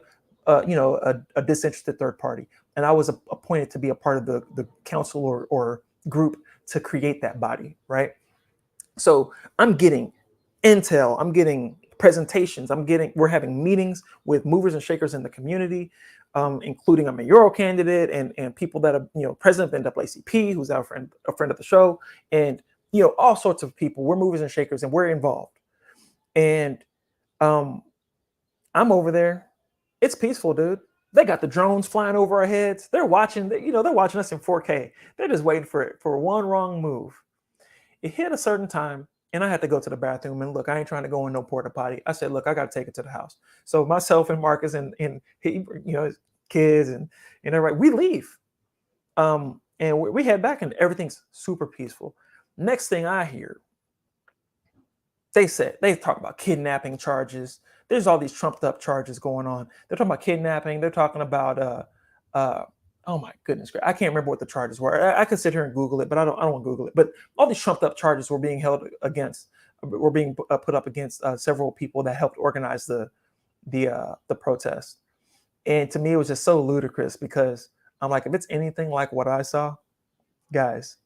Speaker 2: disinterested third party. And I was appointed to be a part of the council or group to create that body. Right, so I'm getting intel, I'm getting presentations, we're having meetings with movers and shakers in the community, including a mayoral candidate and people that are president of NAACP, who's a friend of the show, and all sorts of people. We're movers and shakers, and we're involved. And I'm over there. It's peaceful, dude. They got the drones flying over our heads. They're watching. They're watching us in 4K. They're just waiting for one wrong move. It hit a certain time, and I had to go to the bathroom. And look, I ain't trying to go in no porta potty. I said, look, I got to take it to the house. So myself and Marcus and his kids and everybody, we leave. And we head back, and everything's super peaceful. Next thing I hear, they talk about kidnapping charges. There's all these trumped up charges going on. They're talking about kidnapping. They're talking about, oh my goodness, I can't remember what the charges were. I could sit here and Google it, but I don't want to Google it. But all these trumped up charges were being put up against several people that helped organize the protest. And to me, it was just so ludicrous because I'm like, if it's anything like what I saw, guys,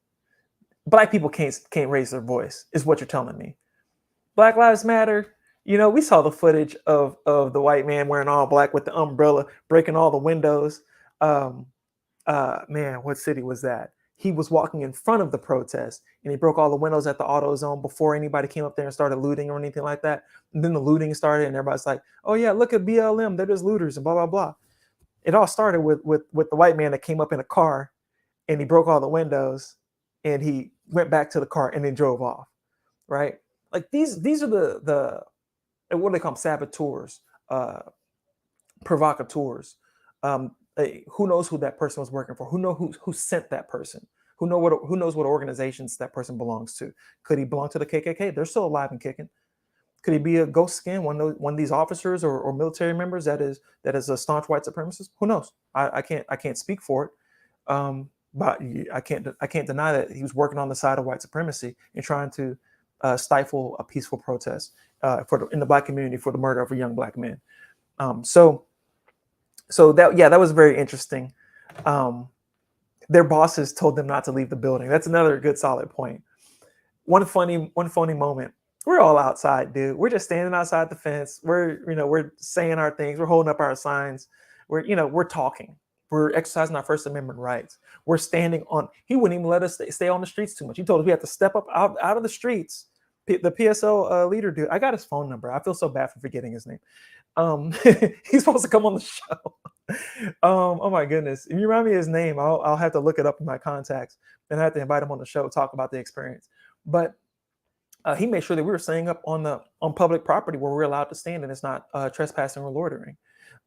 Speaker 2: Black people can't raise their voice, is what you're telling me. Black Lives Matter. We saw the footage of the white man wearing all black with the umbrella, breaking all the windows. Man, what city was that? He was walking in front of the protest, and he broke all the windows at the AutoZone before anybody came up there and started looting or anything like that. And then the looting started, and everybody's like, "Oh yeah, look at BLM. They're just looters," and blah blah blah. It all started with the white man that came up in a car, and he broke all the windows, and he went back to the car and then drove off, right? Like these are the what do they call them? Saboteurs, provocateurs. Who knows who that person was working for? Who sent that person? Who knows what organizations that person belongs to? Could he belong to the KKK? They're still alive and kicking. Could he be a ghost skin, one of these officers or military members that is a staunch white supremacist? Who knows? I can't speak for it. But I can't deny that he was working on the side of white supremacy and trying to stifle a peaceful protest in the Black community for the murder of a young Black man. So that was very interesting. Their bosses told them not to leave the building. That's another good solid point. One funny moment. We're all outside, dude. We're just standing outside the fence. We're saying our things. We're holding up our signs. We're talking. We're exercising our First Amendment rights. We're standing on. He wouldn't even let us stay on the streets too much. He told us we have to step up out of the streets. The PSO leader dude. I got his phone number. I feel so bad for forgetting his name. He's supposed to come on the show. Oh my goodness. If you remind me his name, I'll have to look it up in my contacts and I have to invite him on the show, talk about the experience. But he made sure that we were staying up on public property where we're allowed to stand and it's not trespassing or loitering.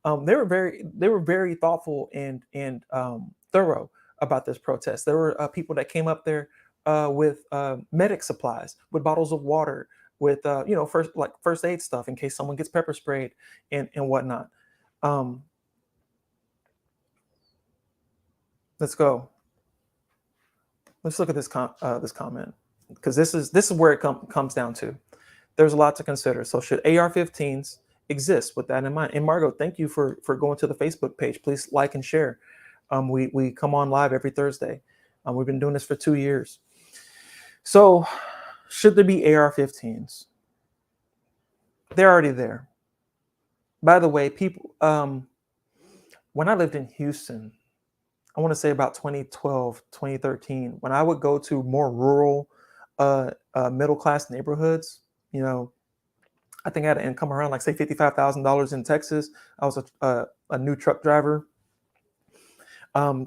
Speaker 2: They were very thoughtful and thorough about this protest. There were people that came up there with medic supplies, with bottles of water, with first aid stuff in case someone gets pepper sprayed and whatnot. Let's go. Let's look at this comment, because this is where it comes down to. There's a lot to consider. So should AR-15s exist with that in mind? And Margot, thank you for going to the Facebook page. Please like and share. We come on live every Thursday. We've been doing this for 2 years. So should there be AR-15s? They're already there. By the way, people, when I lived in Houston, I want to say about 2012, 2013, when I would go to more rural, middle-class neighborhoods, I think I had an income around like say $55,000 in Texas. I was a new truck driver.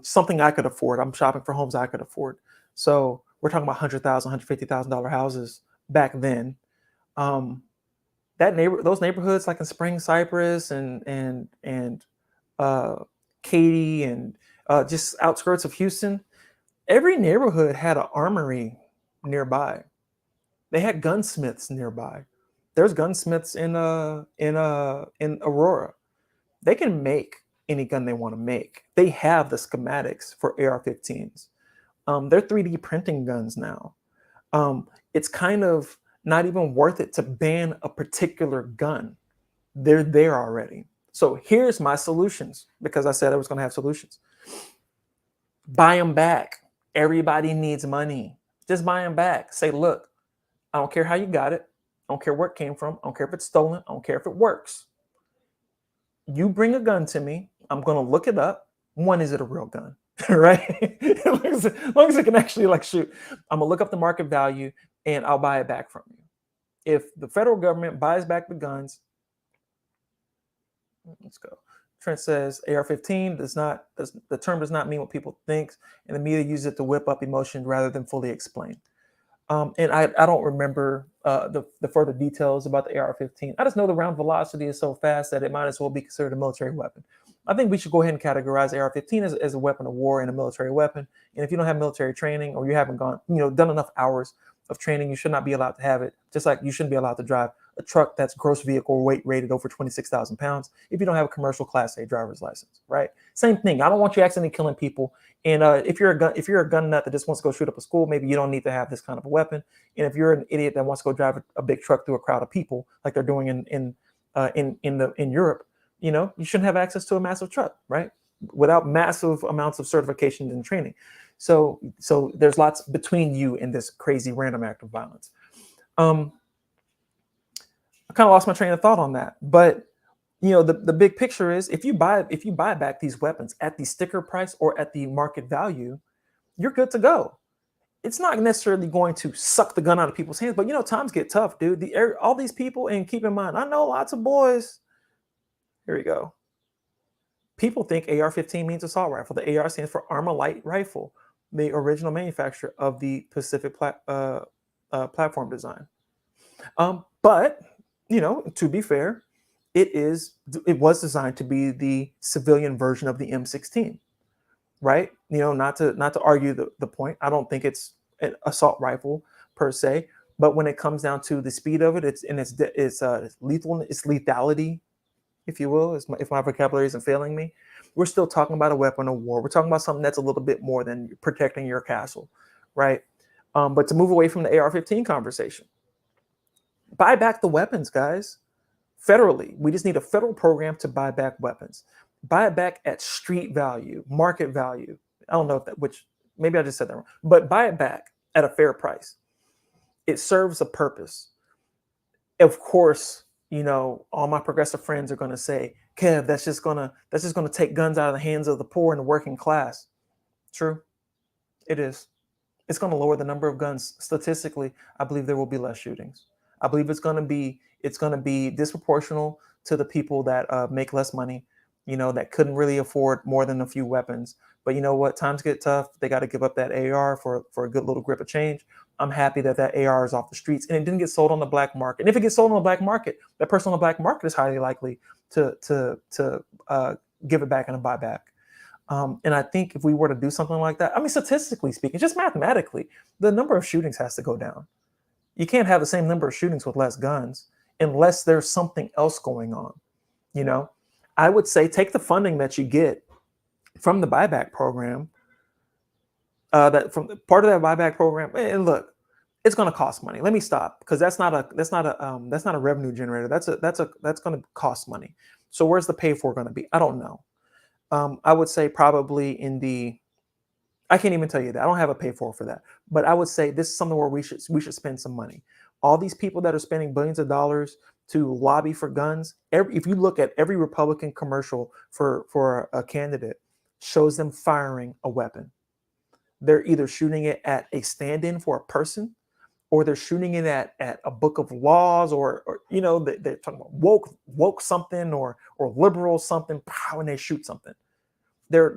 Speaker 2: Something I could afford. I'm shopping for homes I could afford. So we're talking about $100,000, $150,000 houses back then. Those neighborhoods like in Spring Cypress and Katy and just outskirts of Houston, every neighborhood had an armory nearby. They had gunsmiths nearby. There's gunsmiths in Aurora. They can make any gun they want to make. They have the schematics for AR-15s. They're 3D printing guns now. It's kind of not even worth it to ban a particular gun. They're there already. So here's my solutions, because I said I was going to have solutions. Buy them back. Everybody needs money. Just buy them back. Say, look, I don't care how you got it. I don't care where it came from. I don't care if it's stolen. I don't care if it works. You bring a gun to me. I'm going to look it up. One, is it a real gun? Right? as long as it can actually like shoot. I'm going to look up the market value and I'll buy it back from you. If the federal government buys back the guns, let's go. Trent says AR-15 the term does not mean what people think, and the media uses it to whip up emotion rather than fully explain. And I don't remember the further details about the AR-15. I just know the round velocity is so fast that it might as well be considered a military weapon. I think we should go ahead and categorize AR-15 as a weapon of war and a military weapon. And if you don't have military training, or you haven't done enough hours of training, you should not be allowed to have it. Just like you shouldn't be allowed to drive a truck that's gross vehicle weight rated over 26,000 pounds if you don't have a commercial Class A driver's license, right? Same thing. I don't want you accidentally killing people. And if you're a gun nut that just wants to go shoot up a school, maybe you don't need to have this kind of a weapon. And if you're an idiot that wants to go drive a big truck through a crowd of people, like they're doing in Europe, you shouldn't have access to a massive truck, right? Without massive amounts of certification and training. So there's lots between you and this crazy random act of violence. I kind of lost my train of thought on that, but the big picture is if you buy back these weapons at the sticker price or at the market value, you're good to go. It's not necessarily going to suck the gun out of people's hands, but times get tough, dude. All these people, and keep in mind, I know lots of boys. Here we go. People think AR-15 means assault rifle. The AR stands for Armor Light Rifle, the original manufacturer of the Pacific platform design. But to be fair, it was designed to be the civilian version of the M16, right? Not to argue the point. I don't think it's an assault rifle per se, but when it comes down to the speed of it, it's lethality, if you will, if my vocabulary isn't failing me. We're still talking about a weapon of war. We're talking about something that's a little bit more than protecting your castle, right? But to move away from the AR-15 conversation, buy back the weapons, guys. Federally, we just need a federal program to buy back weapons. Buy it back at street value, market value. I don't know maybe I just said that wrong, but buy it back at a fair price. It serves a purpose. Of course, all my progressive friends are going to say, Kev, that's just going to take guns out of the hands of the poor and the working class. True. It is. It's going to lower the number of guns. Statistically, I believe there will be less shootings. I believe it's going to be disproportional to the people that make less money, that couldn't really afford more than a few weapons. But you know what? Times get tough. They got to give up that AR for a good little grip of change. I'm happy that AR is off the streets and it didn't get sold on the black market. And if it gets sold on the black market, that person on the black market is highly likely to give it back in a buyback. And I think if we were to do something like that, statistically speaking, just mathematically, the number of shootings has to go down. You can't have the same number of shootings with less guns unless there's something else going on. I would say take the funding that you get from the buyback program, that from part of that buyback program, and look, it's going to cost money. Let me stop, because that's not a revenue generator. That's going to cost money. So where's the pay for going to be? I don't know. I would say probably in the I can't even tell you that. I don't have a pay for that. But I would say this is something where we should spend some money. All these people that are spending billions of dollars to lobby for guns, if you look at every Republican commercial for a candidate, shows them firing a weapon. They're either shooting it at a stand-in for a person, or they're shooting it at a book of laws, or they're talking about woke something or liberal something, and they shoot something. They're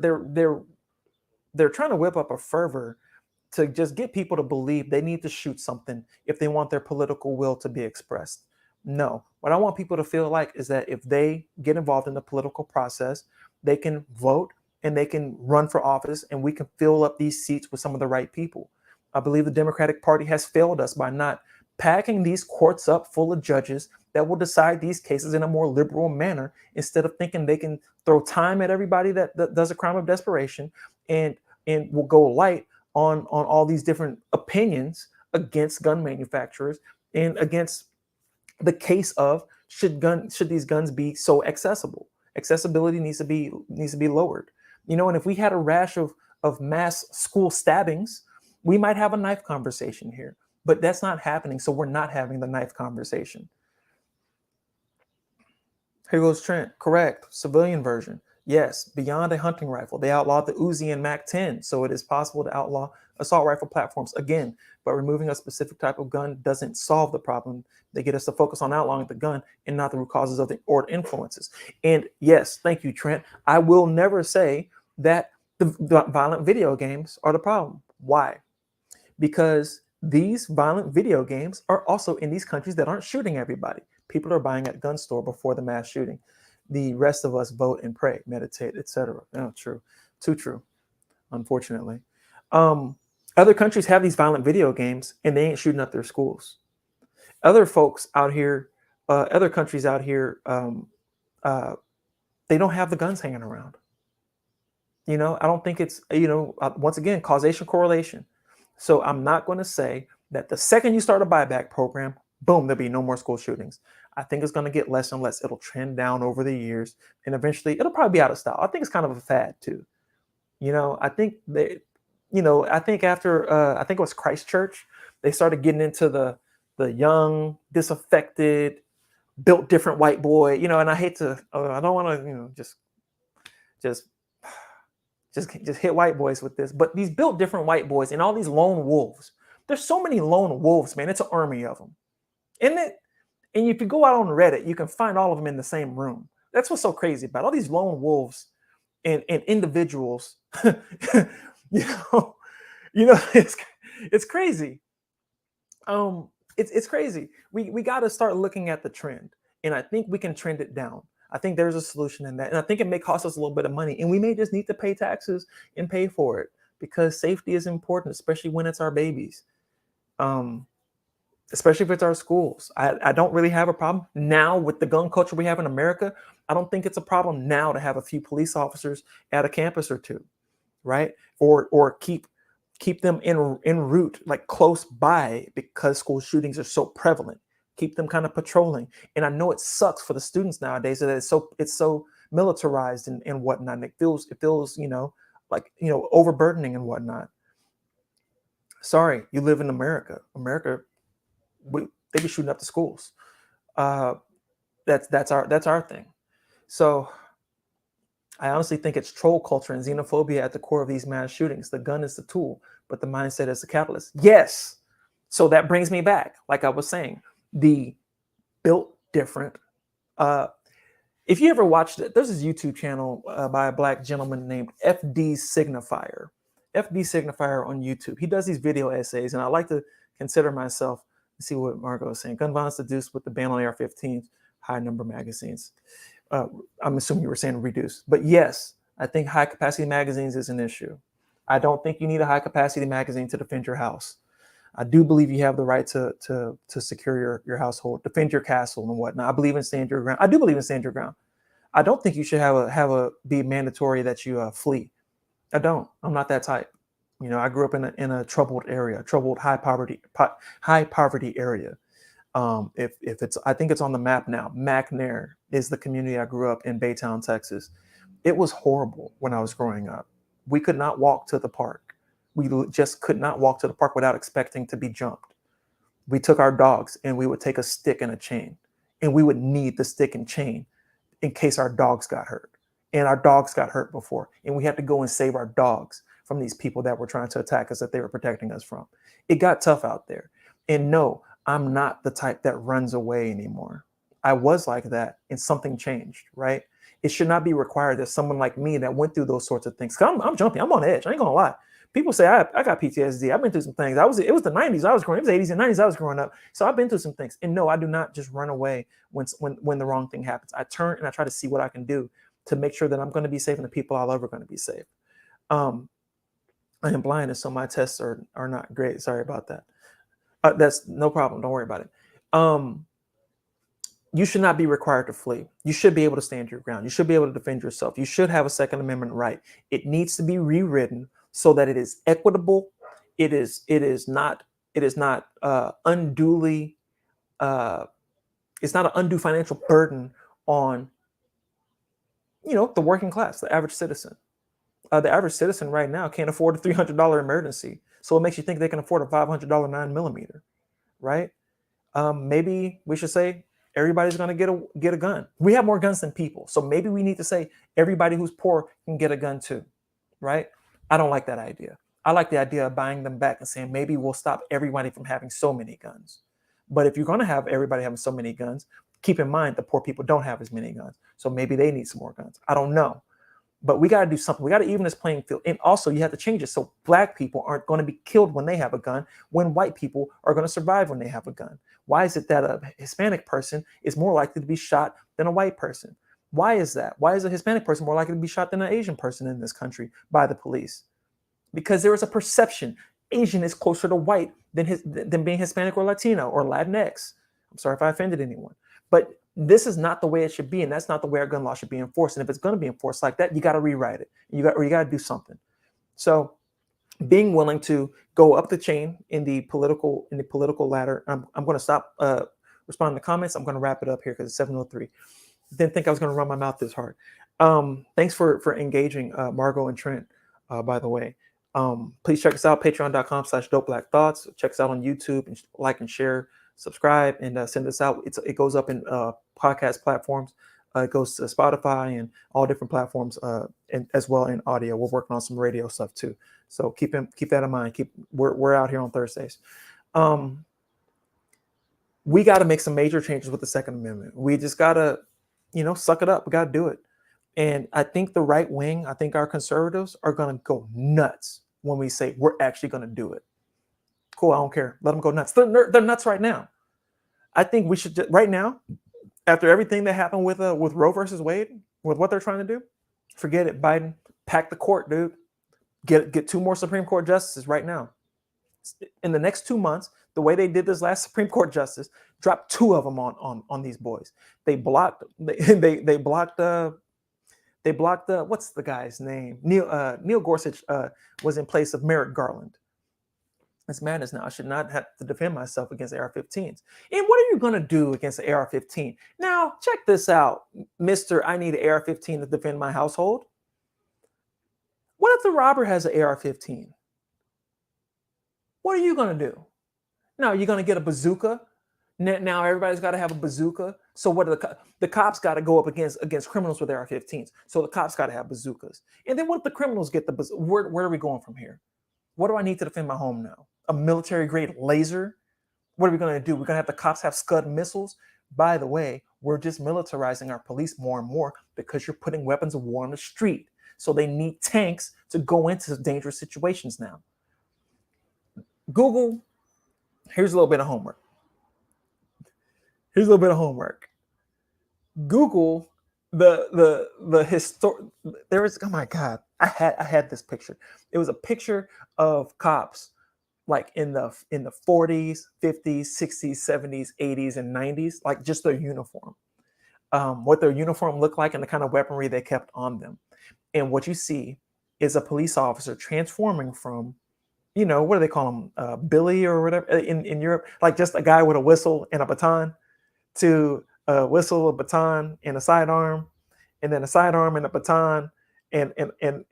Speaker 2: trying to whip up a fervor to just get people to believe they need to shoot something if they want their political will to be expressed. No, what I want people to feel like is that if they get involved in the political process, they can vote and they can run for office, and we can fill up these seats with some of the right people. I believe the Democratic Party has failed us by not packing these courts up full of judges that will decide these cases in a more liberal manner, instead of thinking they can throw time at everybody that does a crime of desperation, and will go light on all these different opinions against gun manufacturers and against the case of should these guns be so accessible. Accessibility needs to be lowered. And if we had a rash of mass school stabbings, we might have a knife conversation here, but that's not happening. So we're not having the knife conversation. Here goes Trent. Correct. Civilian version. Yes. Beyond a hunting rifle, they outlawed the Uzi and MAC-10. So it is possible to outlaw assault rifle platforms again, but removing a specific type of gun doesn't solve the problem. They get us to focus on outlawing the gun and not the root causes of the or influences. And yes, thank you, Trent. I will never say that the violent video games are the problem. Why? Because these violent video games are also in these countries that aren't shooting everybody. People are buying at gun store before the mass shooting. The rest of us vote and pray, meditate, etc. Oh, true. Too true, unfortunately. Other countries have these violent video games and they ain't shooting up their schools. Other folks out here, other countries out here, they don't have the guns hanging around. I don't think it's, once again, causation, correlation. So I'm not going to say that the second you start a buyback program, boom, there'll be no more school shootings. I think it's going to get less and less. It'll trend down over the years, and eventually it'll probably be out of style. I think it's kind of a fad too. I think that, I think after, I think it was Christchurch, they started getting into the young, disaffected, built different white boy, and I hate to, I don't want to, just hit white boys with this, but these built different white boys and all these lone wolves. There's so many lone wolves, man. It's an army of them, isn't it? And if you go out on Reddit, you can find all of them in the same room. That's what's so crazy about all these lone wolves and individuals. It's crazy. It's crazy. We got to start looking at the trend, and I think we can trend it down. I think there's a solution in that. And I think it may cost us a little bit of money, and we may just need to pay taxes and pay for it, because safety is important, especially when it's our babies. Especially if it's our schools. I don't really have a problem now with the gun culture we have in America. I don't think it's a problem now to have a few police officers at a campus or two, right? Or keep them en route, like close by, because school shootings are so prevalent. Keep them kind of patrolling. And I know it sucks for the students nowadays that it's so militarized and whatnot. And it feels like overburdening and whatnot. Sorry, you live in America. They be shooting up the schools. That's our thing. So I honestly think it's troll culture and xenophobia at the core of these mass shootings. The gun is the tool, but the mindset is the catalyst. Yes. So that brings me back, like I was saying, the built different. If you ever watched it, there's this YouTube channel by a Black gentleman named FD Signifier. FD Signifier on YouTube. He does these video essays, and I like to consider myself. Let's see what Margo is saying. Gun violence reduced with the ban on AR-15s, high number magazines. I'm assuming you were saying reduce, but yes, I think high capacity magazines is an issue. I don't think you need a high capacity magazine to defend your house. I do believe you have the right to secure your household, defend your castle and whatnot. I believe in stand your ground. I do believe in stand your ground. I don't think you should be mandatory that you flee. I don't. I'm not that type. I grew up in a troubled area, high poverty area. I think it's on the map now. McNair is the community I grew up in, Baytown, Texas. It was horrible when I was growing up. We could not walk to the park. We just could not walk to the park without expecting to be jumped. We took our dogs and we would take a stick and a chain, and we would need the stick and chain in case our dogs got hurt. And our dogs got hurt before, and we had to go and save our dogs from these people that were trying to attack us, that they were protecting us from. It got tough out there. And no, I'm not the type that runs away anymore. I was like that, and something changed, right? It should not be required that someone like me that went through those sorts of things. I'm jumpy. I'm on edge. I ain't gonna lie. People say I got PTSD. I've been through some things. It was the 90s. I was growing. It was 80s and 90s. I was growing up. So I've been through some things. And no, I do not just run away when the wrong thing happens. I turn and I try to see what I can do to make sure that I'm going to be safe and the people I love are going to be safe. I am blind, and so my tests are not great. Sorry about that. That's no problem. Don't worry about it. You should not be required to flee. You should be able to stand your ground. You should be able to defend yourself. You should have a Second Amendment right. It needs to be rewritten so that it is equitable. It is not unduly. It's not an undue financial burden on the working class, the average citizen. The average citizen right now can't afford a $300 emergency. So it makes you think they can afford a $500 9mm, right? Maybe we should say everybody's going to get a gun. We have more guns than people. So maybe we need to say everybody who's poor can get a gun too, right? I don't like that idea. I like the idea of buying them back and saying maybe we'll stop everybody from having so many guns. But if you're going to have everybody having so many guns, keep in mind the poor people don't have as many guns. So maybe they need some more guns. I don't know. But we got to do something. We got to even this playing field. And also you have to change it so black people aren't going to be killed when they have a gun, when white people are going to survive when they have a gun. Why is it that a Hispanic person is more likely to be shot than a white person? Why is that? Why is a Hispanic person more likely to be shot than an Asian person in this country by the police? Because there is a perception Asian is closer to white than being Hispanic or Latino or Latinx. I'm sorry if I offended anyone. But this is not the way it should be, and that's not the way our gun law should be enforced. And if it's going to be enforced like that, you got to rewrite it. You got to do something. So, being willing to go up the chain in the political ladder. I'm going to stop responding to comments. I'm going to wrap it up here because it's 7:03. Didn't think I was going to run my mouth this hard. Thanks for engaging, Margot and Trent. By the way, please check us out, patreon.com/dopeblackthoughts. Check us out on YouTube and like and share. Subscribe and send this out. It goes up in podcast platforms. It goes to Spotify and all different platforms, and as well in audio. We're working on some radio stuff too. So keep that in mind. We're out here on Thursdays. We got to make some major changes with the Second Amendment. We just gotta, suck it up. We got to do it. And I think the right wing, I think our conservatives are gonna go nuts when we say we're actually gonna do it. Cool, I don't care. Let them go nuts. They're nuts right now. I think we should right now, after everything that happened with Roe versus Wade, with what they're trying to do, forget it. Biden, pack the court, dude. Get 2 more Supreme Court justices right now. In the next 2 months, the way they did this last Supreme Court justice, drop 2 of them on these boys. They blocked what's the guy's name? Neil Gorsuch was in place of Merrick Garland. It's madness now. I should not have to defend myself against AR-15s. And what are you going to do against the AR-15? Now, check this out, Mr. I need an AR-15 to defend my household. What if the robber has an AR-15? What are you going to do? Now, you're going to get a bazooka. Now everybody's got to have a bazooka. So what are the cops got to go up against criminals with AR-15s? So the cops got to have bazookas. And then what if the criminals get the bazooka? Where are we going from here? What do I need to defend my home now? A military-grade laser? What are we going to do? We're going to have the cops have Scud missiles? By the way, we're just militarizing our police more and more because you're putting weapons of war on the street. So they need tanks to go into dangerous situations now. Google, here's a little bit of homework. Google there is, oh my God, I had this picture. It was a picture of cops like in the 40s, 50s, 60s, 70s, 80s, and 90s, like just their uniform. What their uniform looked like and the kind of weaponry they kept on them. And what you see is a police officer transforming from, what do they call them? Billy or whatever in Europe, like just a guy with a whistle and a baton, to a whistle, a baton, and a sidearm, and then a sidearm and a baton, and then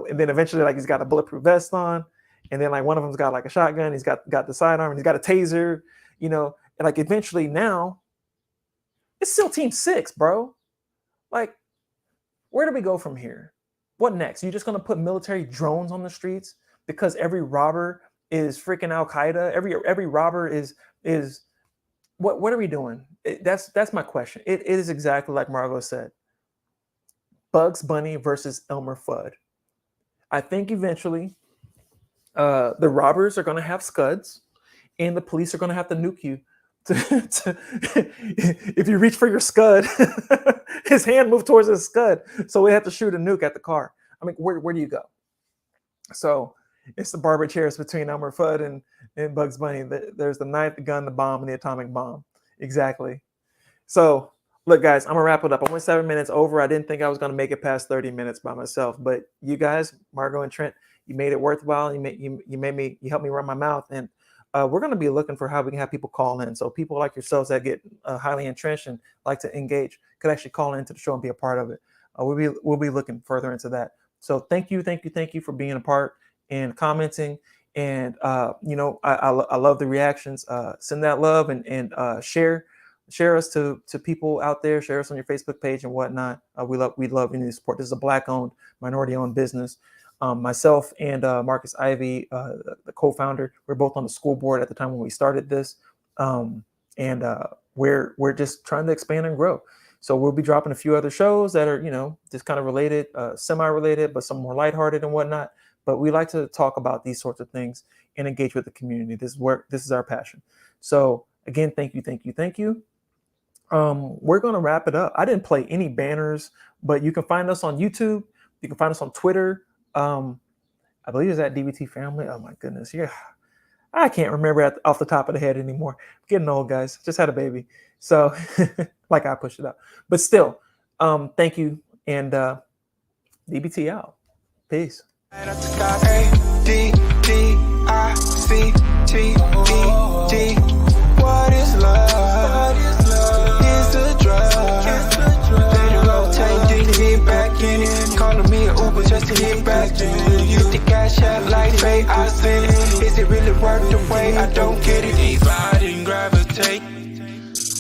Speaker 2: eventually like he's got a bulletproof vest on, And then like one of them's got like a shotgun, he's got the sidearm, and he's got a taser, you know, and like eventually now it's still Team 6, bro. Like, where do we go from here? What next? You're just gonna put military drones on the streets because every robber is freaking Al Qaeda? Every robber is what are we doing? That's my question. It is exactly like Margot said. Bugs Bunny versus Elmer Fudd. I think eventually the robbers are going to have scuds, and the police are going to have to nuke you. If you reach for your scud, his hand moved towards his scud, so we have to shoot a nuke at the car. I mean, where do you go? So it's the barber chairs between Elmer Fudd and Bugs Bunny. There's the knife, the gun, the bomb, and the atomic bomb. Exactly. So look, guys, I'm gonna wrap it up. I went 7 minutes over. I didn't think I was gonna make it past 30 minutes by myself, but you guys, Margot and Trent, you made it worthwhile. You helped me run my mouth, and we're gonna be looking for how we can have people call in. So people like yourselves that get highly entrenched and like to engage could actually call into the show and be a part of it. We'll be looking further into that. So thank you for being a part and commenting. And I love the reactions. Send that love and share us to people out there. Share us on your Facebook page and whatnot. We love any support. This is a Black-owned, minority-owned business. Myself and Marcus Ivy, the co-founder, we're both on the school board at the time when we started this, and we're just trying to expand and grow. So we'll be dropping a few other shows that are just kind of related, semi-related, but some more lighthearted and whatnot. But we like to talk about these sorts of things and engage with the community. This is our passion. So again, thank you. We're going to wrap it up. I didn't play any banners, but you can find us on YouTube. You can find us on Twitter. I believe it's at DBT Family. Oh my goodness. Yeah. I can't remember off the top of the head anymore. I'm getting old, guys. Just had a baby. So like I pushed it up. But still, thank you. And DBT out. Peace. A-D-D-I-C-T-E-D. What is love? It's a drug. They the rotate, didn't hit back in it. Calling me an Uber just to hit back in it. Hit the cash out like pay, I send it. Is it really worth the wait? I don't get it.